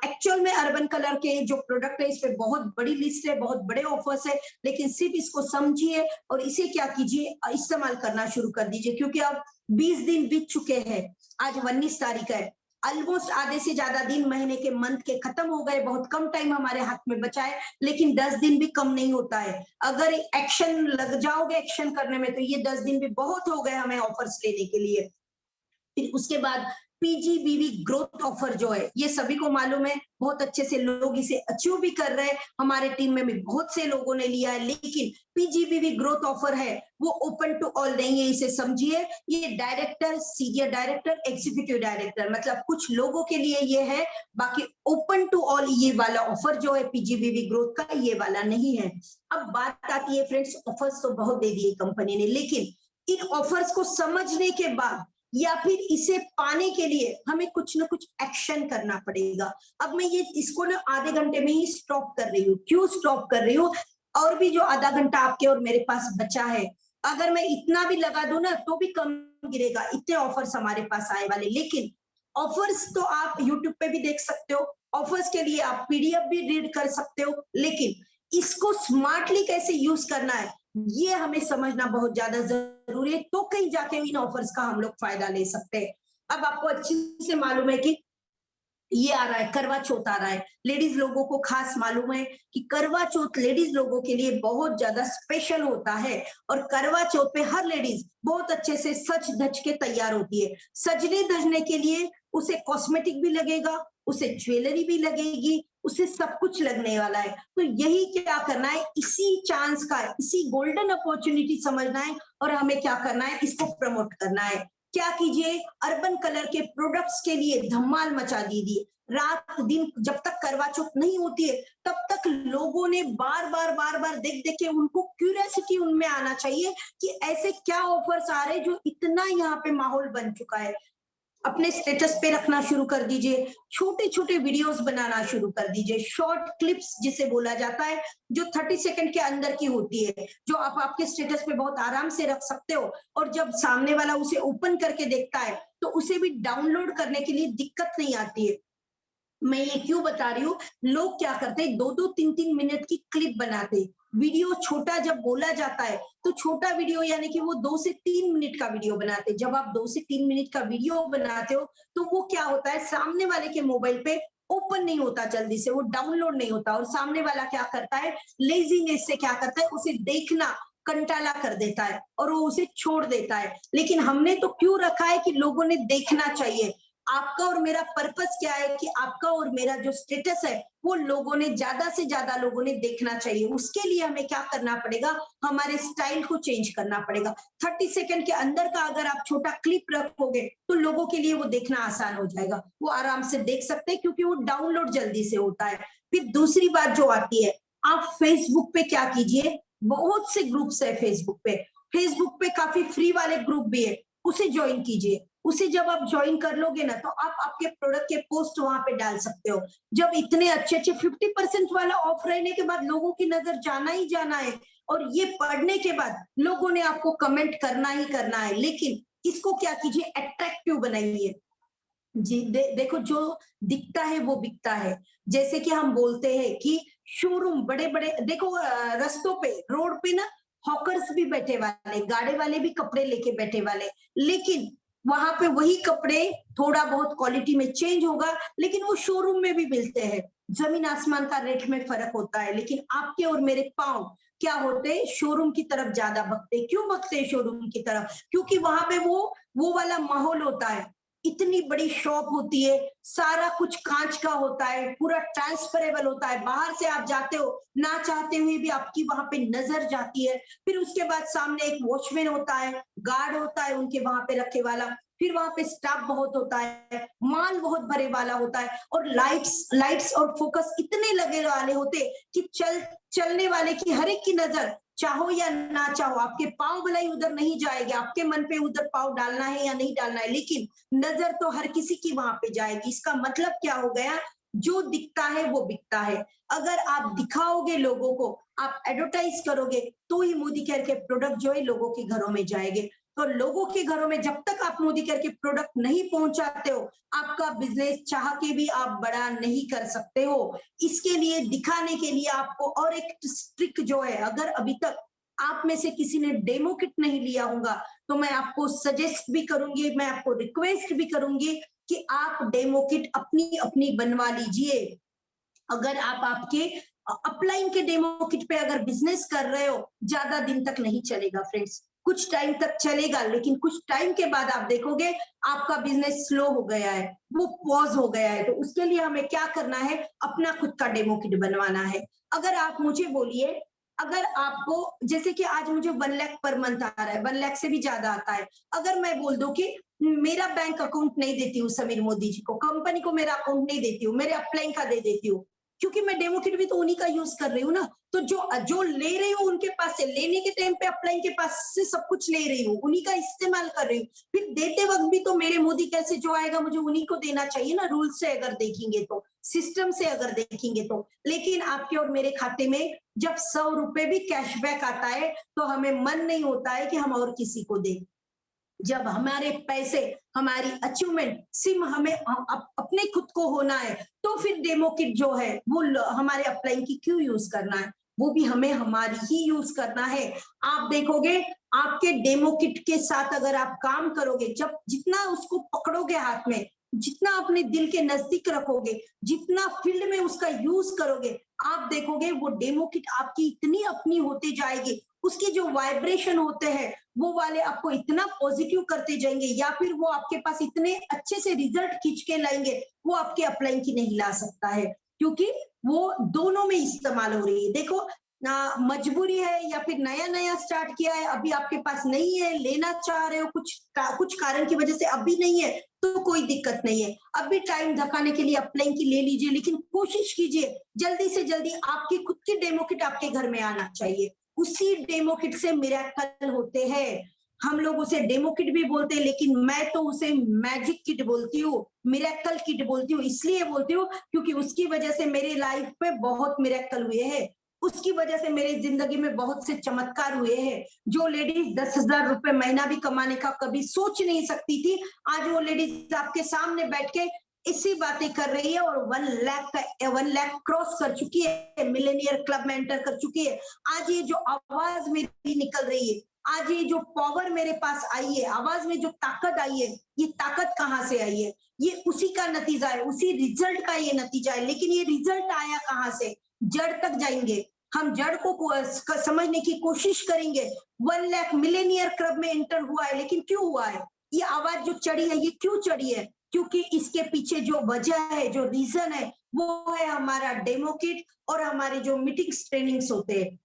एक्चुअल में अर्बन कलर के जो प्रोडक्ट है, इस पे बहुत बड़ी लिस्ट है, बहुत बड़े ऑफर्स है, लेकिन सिर्फ इसको समझिए और इसे क्या कीजिए, इस्तेमाल करना शुरू कर दीजिए, क्योंकि अब 20 दिन बीत चुके हैं, आज 19 तारीख है। ऑलमोस्ट आधे से ज्यादा दिन महीने के मंथ के खत्म हो गए, बहुत कम टाइम हमारे हाथ में बचा है, लेकिन 10 दिन भी कम नहीं होता है। अगर एक्शन लग जाओगे एक्शन करने में, तो ये 10 दिन भी बहुत हो गए हमें ऑफर्स लेने के लिए। फिर उसके बाद पीजीबीवी ग्रोथ ऑफर जो है, ये सभी को मालूम है, बहुत अच्छे से लोग इसे अचीव भी कर रहे हैं। हमारे टीम में भी बहुत से लोगों ने लिया है, लेकिन पीजीबीवी ग्रोथ ऑफर है वो ओपन टू ऑल नहीं है, इसे समझिए। ये director, senior director, executive director, मतलब कुछ लोगों के लिए ये है, बाकी ओपन टू ऑल ये वाला ऑफर जो है पीजीबीवी ग्रोथ का, ये वाला नहीं है। अब बात आती है फ्रेंड्स, ऑफर्स तो बहुत दे दिए कंपनी ने, लेकिन इन ऑफर्स को समझने के बाद या फिर इसे पाने के लिए हमें कुछ ना कुछ एक्शन करना पड़ेगा। अब मैं ये इसको ना आधे घंटे में ही स्टॉप कर रही हूँ। क्यों स्टॉप कर रही हूँ? और भी जो आधा घंटा आपके और मेरे पास बचा है, अगर मैं इतना भी लगा दूं ना तो भी कम गिरेगा, इतने ऑफर्स हमारे पास आए वाले। लेकिन ऑफर्स तो आप यूट्यूब पे भी देख सकते हो, ऑफर्स के लिए आप पीडीएफ भी रीड कर सकते हो, लेकिन इसको स्मार्टली कैसे यूज करना है ये हमें समझना बहुत ज्यादा जरूरी है, तो कहीं जाके इन ऑफर्स का हम लोग फायदा ले सकते हैं। अब आपको अच्छी से मालूम है कि ये आ रहा है, करवा चौथ आ रहा है। लेडीज लोगों को खास मालूम है कि करवा चौथ लेडीज लोगों के लिए बहुत ज्यादा स्पेशल होता है, और करवा चौथ पे हर लेडीज बहुत अच्छे से सज धज के तैयार होती है। सजने धजने के लिए उसे कॉस्मेटिक भी लगेगा, उसे ज्वेलरी भी लगेगी, उसे सब कुछ लगने वाला है। तो यही क्या करना है, इसी चांस का, इसी गोल्डन अपॉर्चुनिटी समझना है, और हमें क्या करना है, इसको प्रमोट करना है। क्या कीजिए, अर्बन कलर के प्रोडक्ट्स के लिए धमाल मचा दीजिए। रात दिन जब तक करवा चौथ नहीं होती है, तब तक लोगों ने बार बार देख देख के उनको क्यूरियोसिटी उनमें आना चाहिए कि ऐसे क्या ऑफर्स आ रहे हैं जो इतना यहाँ पे माहौल बन चुका है। अपने स्टेटस पे रखना शुरू कर दीजिए, छोटे छोटे वीडियोस बनाना शुरू कर दीजिए, शॉर्ट क्लिप्स जिसे बोला जाता है, जो 30 सेकंड के अंदर की होती है, जो आप आपके स्टेटस पे बहुत आराम से रख सकते हो, और जब सामने वाला उसे ओपन करके देखता है तो उसे भी डाउनलोड करने के लिए दिक्कत नहीं आती है। मैं ये क्यों बता रही हूँ, लोग क्या करते हैं, 2-2 3-3 मिनट की क्लिप बनाते। वीडियो छोटा जब बोला जाता है तो छोटा वीडियो यानी कि वो 2 से 3 मिनट का वीडियो बनाते। जब आप 2 से 3 मिनट का वीडियो बनाते हो तो वो क्या होता है, सामने वाले के मोबाइल पे ओपन नहीं होता जल्दी से, वो डाउनलोड नहीं होता, और सामने वाला क्या करता है, लेजीनेस से क्या करता है, उसे देखना कंटाला कर देता है और वो उसे छोड़ देता है। लेकिन हमने तो क्यों रखा है कि लोगों ने देखना चाहिए। आपका और मेरा पर्पस क्या है कि आपका और मेरा जो स्टेटस है वो लोगों ने, ज्यादा से ज्यादा लोगों ने देखना चाहिए। उसके लिए हमें क्या करना पड़ेगा, हमारे स्टाइल को चेंज करना पड़ेगा। 30 सेकंड के अंदर का अगर आप छोटा क्लिप रखोगे तो लोगों के लिए वो देखना आसान हो जाएगा, वो आराम से देख सकते हैं क्योंकि वो डाउनलोड जल्दी से होता है। फिर दूसरी बात जो आती है, आप फेसबुक पे क्या कीजिए, बहुत से ग्रुप्स है फेसबुक पे काफी फ्री वाले ग्रुप भी है, उसे ज्वाइन कीजिए। उसे जब आप ज्वाइन कर लोगे ना तो आप आपके प्रोडक्ट के पोस्ट वहां पे डाल सकते हो। जब इतने अच्छे 50% वाला ऑफ रहने के बाद लोगों की नजर जाना ही जाना है, और ये पढ़ने के बाद लोगों ने आपको कमेंट करना ही करना है, लेकिन इसको क्या कीजिए, अट्रैक्टिव बनाइए। जी देखो, जो दिखता है वो बिकता है। जैसे कि हम बोलते हैं कि शोरूम बड़े बड़े देखो, रस्तों पे, रोड पे ना हॉकर्स भी बैठे वाले, गाड़े वाले भी कपड़े लेके बैठे वाले, लेकिन वहां पे वही कपड़े थोड़ा बहुत क्वालिटी में चेंज होगा, लेकिन वो शोरूम में भी मिलते हैं। जमीन आसमान का रेट में फर्क होता है, लेकिन आपके और मेरे पांव क्या होते हैं, शोरूम की तरफ ज्यादा भगते हैं। क्यों भगते हैं शोरूम की तरफ? क्योंकि वहां पे वो वाला माहौल होता है। इतनी बड़ी शॉप होती है, सारा कुछ कांच का होता है, पूरा ट्रांसफरेबल होता है। बाहर से आप जाते हो, ना चाहते हुए भी आपकी वहां पे नजर जाती है। फिर उसके बाद सामने एक वॉचमैन होता है, गार्ड होता है उनके वहां पे रखे वाला। फिर वहां पे स्टाफ बहुत होता है, माल बहुत भरे वाला होता है, और लाइट्स और फोकस इतने लगे वाले होते कि चलने वाले की हर एक की नजर, चाहो या ना चाहो, आपके पांव भलाई उधर नहीं जाएंगे, आपके मन पे उधर पांव डालना है या नहीं डालना है, लेकिन नजर तो हर किसी की वहां पे जाएगी। इसका मतलब क्या हो गया? जो दिखता है वो बिकता है। अगर आप दिखाओगे लोगों को, आप एडवर्टाइज करोगे, तो ही मोदी केयर के प्रोडक्ट जो है लोगों के घरों में जाएंगे। तो लोगों के घरों में जब तक आप मोदी केयर के प्रोडक्ट नहीं पहुंचाते हो, आपका बिजनेस चाह के भी आप बड़ा नहीं कर सकते हो। इसके लिए, दिखाने के लिए आपको और एक ट्रिक जो है, अगर अभी तक आप में से किसी ने डेमो किट नहीं लिया होगा, तो मैं आपको सजेस्ट भी करूंगी, मैं आपको रिक्वेस्ट भी करूंगी कि आप डेमो किट अपनी अपनी बनवा लीजिए। अगर आप आपके अपलाइन के डेमो किट पे अगर बिजनेस कर रहे हो, ज्यादा दिन तक नहीं चलेगा फ्रेंड्स। कुछ टाइम तक चलेगा, लेकिन कुछ टाइम के बाद आप देखोगे आपका बिजनेस स्लो हो गया है, वो पॉज हो गया है। तो उसके लिए हमें क्या करना है? अपना खुद का डेमो किट बनवाना है। अगर आप मुझे बोलिए, अगर आपको, जैसे कि आज मुझे 1 लाख पर मंथ आ रहा है, 1 लाख से भी ज्यादा आता है, अगर मैं बोल दूं कि मेरा बैंक अकाउंट नहीं देती हूँ समीर मोदी जी को, कंपनी को मेरा अकाउंट नहीं देती हूँ, मेरे अपलाइन का दे देती हूँ, क्योंकि मैं डेमो किट भी तो उन्हीं का यूज कर रही हूँ ना। तो जो ले रही हूँ उनके पास से, लेने के टाइम पे अपलाइन के पास से सब कुछ ले रही हूँ, उन्हीं का इस्तेमाल कर रही हूँ। फिर देते वक्त भी तो मेरे मोदी कैसे जो आएगा मुझे उन्हीं को देना चाहिए ना, रूल से अगर देखेंगे तो, सिस्टम से अगर देखेंगे तो। लेकिन आपके और मेरे खाते में जब 100 रुपए भी कैशबैक आता है, तो हमें मन नहीं होता है कि हम और किसी को दें। जब हमारे पैसे, हमारी अचीवमेंट सिर्फ हमें अपने खुद को होना है, तो फिर डेमो किट जो है वो हमारे अपलाइन की क्यों यूज करना है? वो भी हमें हमारी ही यूज करना है। आप देखोगे, आपके डेमो किट के साथ अगर आप काम करोगे, जब जितना उसको पकड़ोगे हाथ में, जितना अपने दिल के नजदीक रखोगे, जितना फील्ड में उसका यूज करोगे, आप देखोगे वो डेमो किट आपकी इतनी अपनी होती जाएगी। उसके जो वाइब्रेशन होते हैं वो वाले आपको इतना पॉजिटिव करते जाएंगे, या फिर वो आपके पास इतने अच्छे से रिजल्ट खींच के लाएंगे, वो आपके अपलाइन की नहीं ला सकता है, क्योंकि वो दोनों में इस्तेमाल हो रही है। देखो ना, मजबूरी है या फिर नया नया स्टार्ट किया है, अभी आपके पास नहीं है, लेना चाह रहे हो, कुछ कारण की वजह से अभी नहीं है, तो कोई दिक्कत नहीं है। अभी टाइम धकाने के लिए अपलाइन की ले लीजिए, लेकिन कोशिश कीजिए जल्दी से जल्दी आपकी खुद की डेमो किट आपके घर में आना चाहिए। उसी डेमो किट से मिरेकल होते हैं। हम लोग उसे डेमो किट भी बोलते हैं, लेकिन मैं तो उसे मैजिक किट बोलती हूँ, मिरेकल किट बोलती हूँ। इसलिए बोलती हूँ क्योंकि उसकी वजह से मेरे लाइफ में बहुत मिरेकल हुए हैं, उसकी वजह से मेरी जिंदगी में बहुत से चमत्कार हुए हैं। जो लेडीज 10,000 रुपए महीना भी कमाने का कभी सोच नहीं सकती थी, आज वो लेडीज आपके सामने बैठ के इसी बातें कर रही है, और 1 लाख क्रॉस कर चुकी है, मिलेनियर क्लब में एंटर कर चुकी है। आज ये जो आवाज मेरी निकल रही है, आज ये जो पावर मेरे पास आई है, आवाज में जो ताकत आई है, ये ताकत कहाँ से आई है? ये उसी का नतीजा है, उसी रिजल्ट का ये नतीजा है। लेकिन ये रिजल्ट आया कहाँ से? जड़ तक जाएंगे, हम जड़ को समझने की कोशिश करेंगे। 1 लाख मिलेनियर क्लब में एंटर हुआ है, लेकिन क्यों हुआ है? ये आवाज जो चढ़ी है, ये क्यों चढ़ी है? क्योंकि इसके पीछे जो वजह है, जो रीजन है, वो है हमारा डेमो किट और हमारे जो मीटिंग्स ट्रेनिंग्स होते हैं।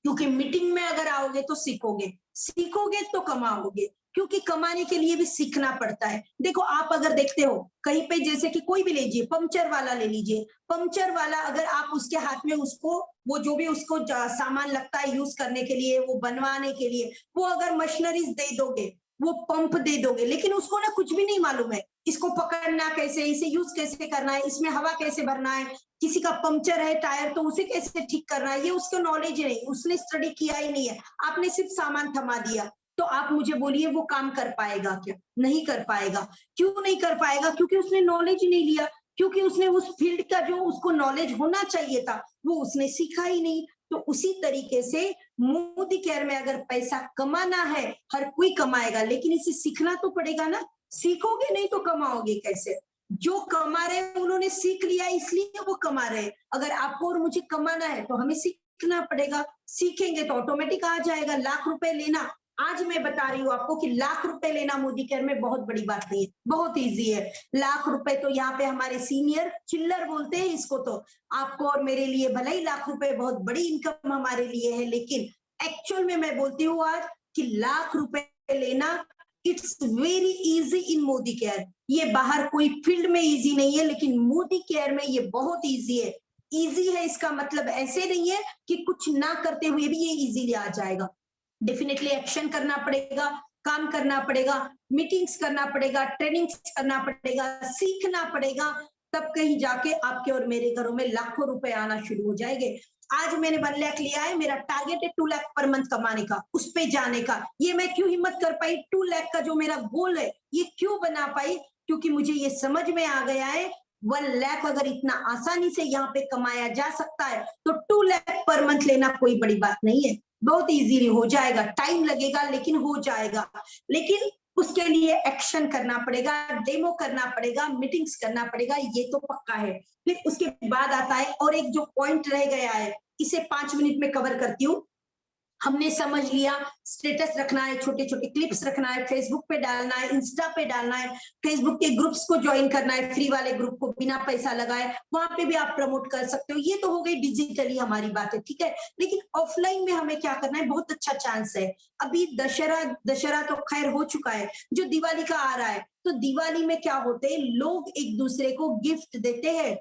क्योंकि मीटिंग में अगर आओगे तो सीखोगे, सीखोगे तो कमाओगे, क्योंकि कमाने के लिए भी सीखना पड़ता है। देखो, आप अगर देखते हो कहीं पे, जैसे कि कोई भी लीजिए, पंक्चर वाला ले लीजिए, पंक्चर वाला अगर आप उसके हाथ में उसको, वो जो भी उसको सामान लगता है यूज करने के लिए, वो बनवाने के लिए, वो अगर मशीनरीज दे दोगे, वो पंप दे दोगे, लेकिन उसको ना कुछ भी नहीं मालूम है, इसको पकड़ना कैसे, इसे यूज कैसे करना है, इसमें हवा कैसे भरना है, किसी का पंक्चर है टायर तो उसे कैसे ठीक करना है, ये उसको नॉलेज नहीं, उसने स्टडी किया ही नहीं है। आपने सिर्फ सामान थमा दिया, तो आप मुझे बोलिए वो काम कर पाएगा क्या? नहीं कर पाएगा। क्यों नहीं कर पाएगा? क्योंकि उसने नॉलेज नहीं लिया, क्योंकि उसने उस फील्ड का जो उसको नॉलेज होना चाहिए था वो उसने सीखा ही नहीं। तो उसी तरीके से मोदी केयर में अगर पैसा कमाना है, हर कोई कमाएगा, लेकिन इसे सीखना तो पड़ेगा ना। सीखोगे नहीं तो कमाओगे कैसे? जो कमा रहे हैं उन्होंने सीख लिया, इसलिए वो कमा रहे हैं। अगर आपको और मुझे कमाना है तो हमें सीखना पड़ेगा। सीखेंगे तो ऑटोमेटिक आ जाएगा। लाख रुपए लेना, आज मैं बता रही हूँ आपको कि लाख रुपए लेना मोदी केयर में बहुत बड़ी बात नहीं है, बहुत इजी है। लाख रुपए तो यहाँ पे हमारे सीनियर चिल्लर बोलते हैं इसको। तो आपको और मेरे लिए भले ही लाख रुपए बहुत बड़ी इनकम हमारे लिए है, लेकिन एक्चुअल में मैं बोलती हूँ आज कि लाख रुपए लेना it's very easy in Modi care. ये बाहर कोई फील्ड में इजी नहीं है, लेकिन मोदी केयर में ये बहुत इजी है। इजी है इसका मतलब ऐसे नहीं है कि कुछ ना करते हुए भी ये इजीली आ जाएगा। डेफिनेटली एक्शन करना पड़ेगा, काम करना पड़ेगा, मीटिंग्स करना पड़ेगा, ट्रेनिंग्स करना पड़ेगा, सीखना पड़ेगा, तब कहीं जाके आपके और मेरे घरों में लाखों रुपए आना शुरू हो जाएंगे। आज मैंने 1 लाख लिया है, मेरा टारगेट है 2 लाख पर मंथ कमाने का, उस पे जाने का। ये मैं क्यों हिम्मत कर पाई? 2 लाख का जो मेरा गोल है ये क्यों बना पाई? क्योंकि मुझे ये समझ में आ गया है 1 लाख अगर इतना आसानी से यहाँ पे कमाया जा सकता है तो 2 लाख पर मंथ लेना कोई बड़ी बात नहीं है। बहुत इजीली हो जाएगा, टाइम लगेगा लेकिन हो जाएगा। लेकिन उसके लिए एक्शन करना पड़ेगा, डेमो करना पड़ेगा, मीटिंग्स करना पड़ेगा, ये तो पक्का है। फिर उसके बाद आता है और एक जो पॉइंट रह गया है, इसे 5 मिनट में कवर करती हूँ। हमने समझ लिया स्टेटस रखना है, छोटे छोटे क्लिप्स रखना है, फेसबुक पे डालना है, इंस्टा पे डालना है, फेसबुक के ग्रुप्स को ज्वाइन करना है, फ्री वाले ग्रुप को बिना पैसा लगाए, वहां पे भी आप प्रमोट कर सकते हो। ये तो हो गई डिजिटली हमारी बात है, ठीक है। लेकिन ऑफलाइन में हमें क्या करना है? बहुत अच्छा चांस है। अभी दशहरा तो खैर हो चुका है, जो दिवाली का आ रहा है, तो दिवाली में क्या होते हैं, लोग एक दूसरे को गिफ्ट देते हैं।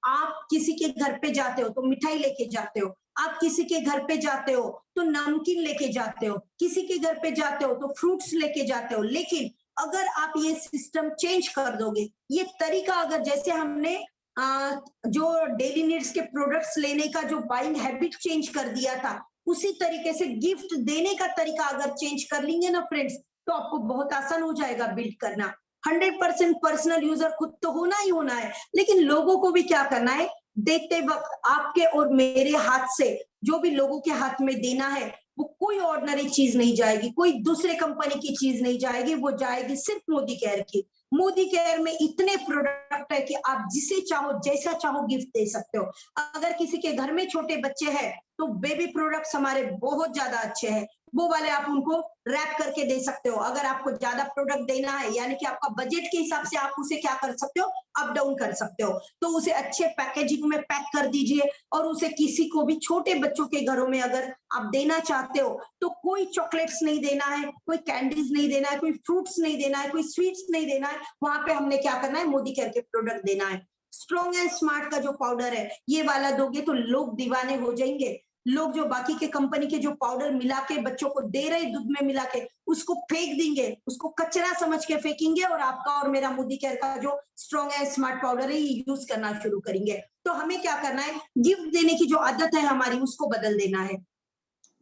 आप किसी के घर पे जाते हो तो मिठाई लेके जाते हो, आप किसी के घर पे जाते हो तो नमकीन लेके जाते हो, किसी के घर पे जाते हो तो फ्रूट्स लेके जाते हो। लेकिन अगर आप ये सिस्टम चेंज कर दोगे, ये तरीका अगर जैसे हमने जो डेली नीड्स के प्रोडक्ट्स लेने का जो बाइंग हैबिट चेंज कर दिया था, उसी तरीके से गिफ्ट देने का तरीका अगर चेंज कर लेंगे ना फ्रेंड्स, तो आपको बहुत आसान हो जाएगा बिल्ड करना। 100% पर्सनल यूजर खुद तो होना ही होना है, लेकिन लोगों को भी क्या करना है, देते वक्त आपके और मेरे हाथ से जो भी लोगों के हाथ में देना है, वो कोई ऑर्डिनरी चीज नहीं जाएगी, कोई दूसरे कंपनी की चीज नहीं जाएगी, वो जाएगी सिर्फ मोदी केयर की। मोदी केयर में इतने प्रोडक्ट है कि आप जिसे चाहो जैसा चाहो गिफ्ट दे सकते हो। अगर किसी के घर में छोटे बच्चे हैं तो बेबी प्रोडक्ट्स हमारे बहुत ज्यादा अच्छे हैं, वो वाले आप उनको रैप करके दे सकते हो। अगर आपको ज्यादा प्रोडक्ट देना है, यानी कि आपका बजट के हिसाब से आप उसे क्या कर सकते हो, अप डाउन कर सकते हो, तो उसे अच्छे पैकेजिंग में पैक कर दीजिए। और उसे किसी को भी छोटे बच्चों के घरों में अगर आप देना चाहते हो तो कोई चॉकलेट्स नहीं देना है, कोई कैंडीज नहीं देना है, कोई फ्रूट्स नहीं देना है, कोई स्वीट्स नहीं देना है। वहां पे हमने क्या करना है, मोदी केयर के प्रोडक्ट देना है। स्ट्रॉन्ग एंड स्मार्ट का जो पाउडर है, ये वाला दोगे तो लोग दीवाने हो जाएंगे। लोग जो बाकी के कंपनी के जो पाउडर मिला के बच्चों को दे रहे दूध में मिला के, उसको फेंक देंगे, उसको कचरा समझ के फेंकेंगे, और आपका और मेरा मोदी केयर का जो स्ट्रॉन्ग एंड स्मार्ट पाउडर है ये यूज करना शुरू करेंगे। तो हमें क्या करना है, गिफ्ट देने की जो आदत है हमारी, उसको बदल देना है।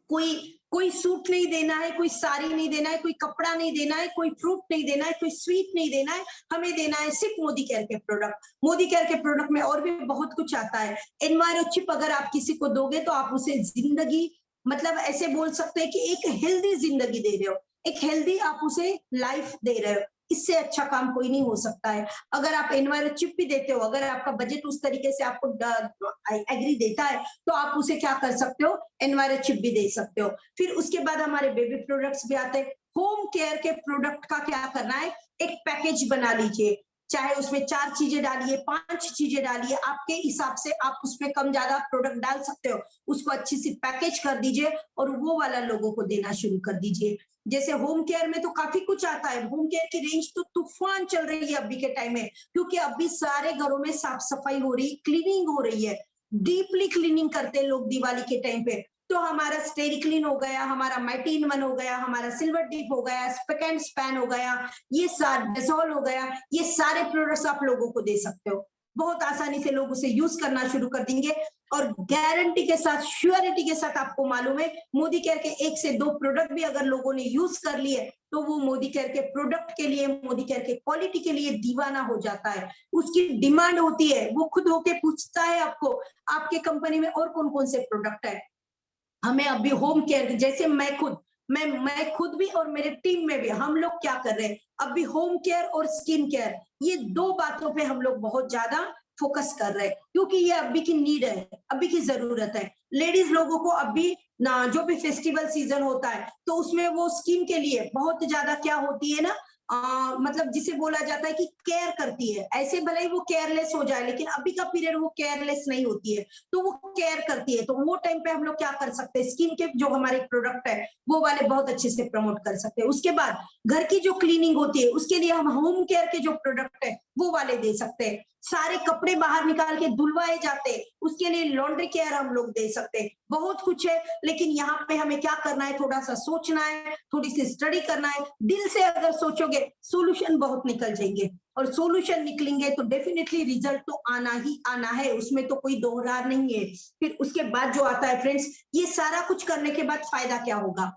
कोई कोई सूट नहीं देना है, कोई साड़ी नहीं देना है, कोई कपड़ा नहीं देना है, कोई फ्रूट नहीं देना है, कोई स्वीट नहीं देना है। हमें देना है सिर्फ मोदी केयर के प्रोडक्ट। मोदी केयर के प्रोडक्ट में और भी बहुत कुछ आता है। एनवायरो चिप अगर आप किसी को दोगे तो आप उसे जिंदगी, मतलब ऐसे बोल सकते हैं कि एक हेल्दी जिंदगी दे रहे हो, एक हेल्दी आप उसे लाइफ दे रहे हो। इससे अच्छा काम कोई नहीं हो सकता है। अगर आप एनवायरो चिप भी देते हो, अगर आपका बजट उस तरीके से आपको एग्री देता है, तो आप उसे क्या कर सकते हो, एनवायरो चिप भी दे सकते हो। फिर उसके बाद हमारे बेबी प्रोडक्ट्स भी आते हैं। होम केयर के प्रोडक्ट का क्या करना है, एक पैकेज बना लीजिए, चाहे उसमें 4 चीजें डालिए, 5 चीजें डालिए, आपके हिसाब से आप उसमें कम ज्यादा प्रोडक्ट डाल सकते हो। उसको अच्छी सी पैकेज कर दीजिए और वो वाला लोगों को देना शुरू कर दीजिए। जैसे होम केयर में तो काफी कुछ आता है। होम केयर की रेंज तो तूफान चल रही है अभी के टाइम में, क्योंकि अभी सारे घरों में साफ सफाई हो रही, क्लीनिंग हो रही है, डीपली क्लीनिंग करते हैं लोग दिवाली के टाइम पे। तो हमारा स्टेरिक्लीन हो गया, हमारा माइटी इन वन हो गया, हमारा सिल्वर डिप हो गया, स्पिक एंड स्पैन हो गया, ये सारे डेसॉल हो गया, ये सारे प्रोडक्ट्स आप लोगों को दे सकते हो। बहुत आसानी से लोग उसे यूज करना शुरू कर देंगे, और गारंटी के साथ, श्योरिटी के साथ आपको मालूम है, मोदी केयर के 1 से 2 प्रोडक्ट भी अगर लोगों ने यूज कर लिए तो वो मोदी केयर के प्रोडक्ट के लिए, मोदी केयर के क्वालिटी के लिए दीवाना हो जाता है। उसकी डिमांड होती है, वो खुद होके पूछता है आपको, आपके कंपनी में और कौन कौन से प्रोडक्ट है। हमें अभी होम केयर, जैसे मैं खुद भी और मेरे टीम में भी हम लोग क्या कर रहे हैं, अभी होम केयर और स्किन केयर, ये 2 बातों पे हम लोग बहुत ज्यादा फोकस कर रहे हैं, क्योंकि ये अभी की नीड है, अभी की जरूरत है। लेडीज लोगों को अभी ना, जो भी फेस्टिवल सीजन होता है तो उसमें वो स्किन के लिए बहुत ज्यादा क्या होती है ना, मतलब जिसे बोला जाता है कि केयर करती है। ऐसे भले ही वो केयरलेस हो जाए, लेकिन अभी का पीरियड वो केयरलेस नहीं होती है, तो वो केयर करती है। तो वो टाइम पे हम लोग क्या कर सकते हैं, स्किन के जो हमारे प्रोडक्ट है वो वाले बहुत अच्छे से प्रमोट कर सकते हैं। उसके बाद घर की जो क्लीनिंग होती है उसके लिए हम होम केयर के जो प्रोडक्ट है वो वाले दे सकते हैं। सारे कपड़े बाहर निकाल के धुलवाए जाते हैं, उसके लिए लॉन्ड्री केयर हम लोग दे सकते हैं। बहुत कुछ है, लेकिन यहाँ पे हमें क्या करना है, थोड़ा सा सोचना है, थोड़ी सी स्टडी करना है। दिल से अगर सोचोगे सोल्यूशन बहुत निकल जाएंगे, और सोल्यूशन निकलेंगे तो डेफिनेटली रिजल्ट तो आना ही आना है, उसमें तो कोई दोहरा नहीं है। फिर उसके बाद जो आता है फ्रेंड्स, ये सारा कुछ करने के बाद फायदा क्या होगा,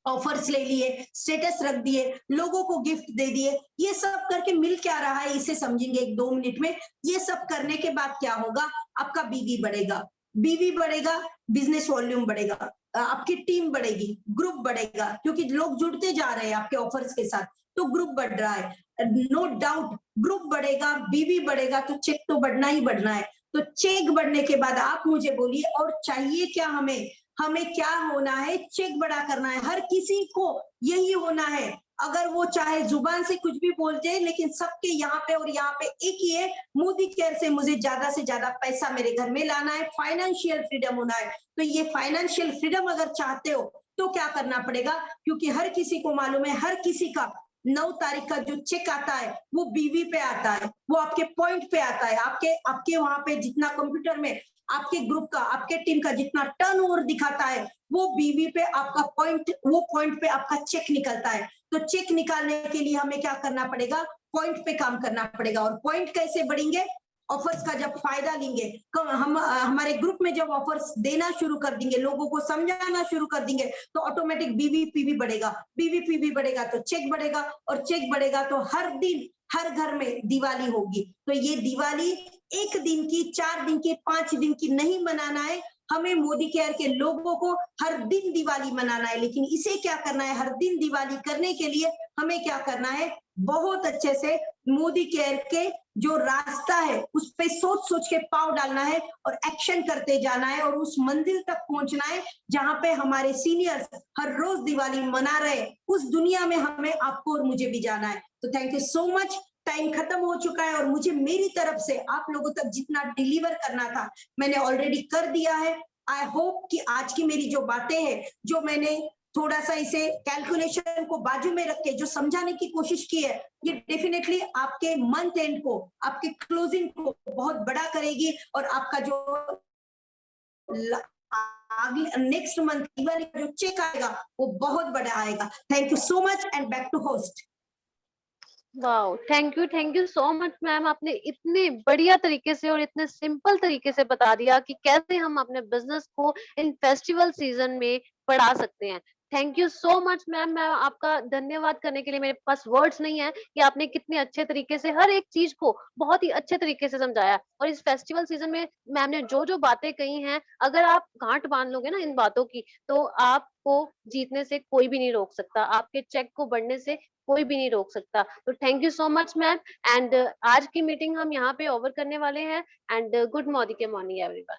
ऑफर्स ले लिए, स्टेटस रख दिए, लोगों को गिफ्ट दे दिए, ये सब करके मिल क्या रहा है इसे समझेंगे 1-2 मिनट में। ये सब करने के बाद क्या होगा, आपका बीवी बढ़ेगा, बीवी बढ़ेगा, बिजनेस वॉल्यूम बढ़ेगा, आपकी टीम बढ़ेगी, ग्रुप बढ़ेगा, क्योंकि लोग जुड़ते जा रहे हैं आपके ऑफर्स के साथ, तो ग्रुप बढ़ रहा है। नो डाउट ग्रुप बढ़ेगा, बीवी बढ़ेगा, तो चेक तो बढ़ना ही बढ़ना है। तो चेक बढ़ने के बाद आप मुझे बोलिए और चाहिए क्या हमें, हमें क्या होना है, चेक बड़ा करना है, हर किसी को यही होना है। अगर वो चाहे जुबान से कुछ भी बोल दे, लेकिन सबके यहाँ पे और यहाँ पे एक ही है, मोदी केयर से मुझे ज्यादा से ज्यादा पैसा मेरे घर में लाना है, फाइनेंशियल फ्रीडम होना है। तो ये फाइनेंशियल फ्रीडम अगर चाहते हो तो क्या करना पड़ेगा, क्योंकि हर किसी को मालूम है, हर किसी का 9 तारीख का जो चेक आता है वो बीवी पे आता है, वो आपके पॉइंट पे आता है, आपके आपके वहां पे जितना कंप्यूटर में आपके ग्रुप का, आपके टीम का जितना टर्नओवर दिखाता है, वो बीवी पे आपका पॉइंट, वो पॉइंट पे आपका चेक निकलता है। तो चेक निकालने के लिए हमें क्या करना पड़ेगा, पॉइंट पे काम करना पड़ेगा। और पॉइंट कैसे बढ़ेंगे, ऑफर्स का जब फायदा लेंगे, हम हमारे ग्रुप में जब ऑफर्स देना शुरू कर देंगे, लोगों को समझाना शुरू कर देंगे, तो ऑटोमेटिक बीवी पीवी बढ़ेगा, बीवी पीवी बढ़ेगा तो चेक बढ़ेगा, और चेक बढ़ेगा तो हर दिन हर घर में दिवाली होगी। तो ये दिवाली 1 दिन की, 4 दिन की, 5 दिन की नहीं मनाना है, हमें मोदी केयर के लोगों को हर दिन दिवाली मनाना है। लेकिन इसे क्या करना है, हर दिन दिवाली करने के लिए हमें क्या करना है, बहुत अच्छे से मोदी केयर के जो रास्ता है उस पे सोच सोच के पाँव डालना है, और एक्शन करते जाना है, और उस मंजिल तक पहुंचना है जहां पे हमारे सीनियर्स हर रोज दिवाली मना रहे, उस दुनिया में हमें, आपको और मुझे भी जाना है। तो thank you so much. Time खत्म हो चुका है, और मुझे मेरी तरफ से आप लोगों तक जितना डिलीवर करना था मैंने ऑलरेडी कर दिया है। आई होप कि आज की मेरी जो बातें हैं, जो मैंने थोड़ा सा इसे कैलकुलेशन को बाजू में रख के जो समझाने की कोशिश की है, ये डेफिनेटली आपके मंथ एंड को, आपके क्लोजिंग को बहुत बड़ा करेगी, और आपका जो नेक्स्ट मंथ दिवाली का जो चेक आएगा वो बहुत बड़ा आएगा। Thank you so much, and back to host. Wow! Thank you so much ma'am, आपने इतने बढ़िया तरीके से और इतने सिंपल तरीके से बता दिया कि कैसे हम अपने बिज़नेस को इन फेस्टिवल सीज़न में बढ़ा सकते हैं। Thank you so much ma'am, मैं आपका धन्यवाद करने के लिए मेरे पास वर्ड्स नहीं है कि आपने कितने अच्छे तरीके से हर एक चीज़ को बहुत ही अच्छे तरीके से समझाया, और इस फेस्टिवल सीज़न में मैम ने जो-जो बातें कही हैं, अगर आप गाँठ बाँध लोगे ना इन बातों की, तो आपको जीतने से कोई भी नहीं रोक सकता, आपके चेक को बढ़ने से कोई भी नहीं रोक सकता। तो thank you so much ma'am, and आज की मीटिंग हम यहाँ पे ओवर करने वाले हैं, एंड गुड मॉर्निंग एवरीवन।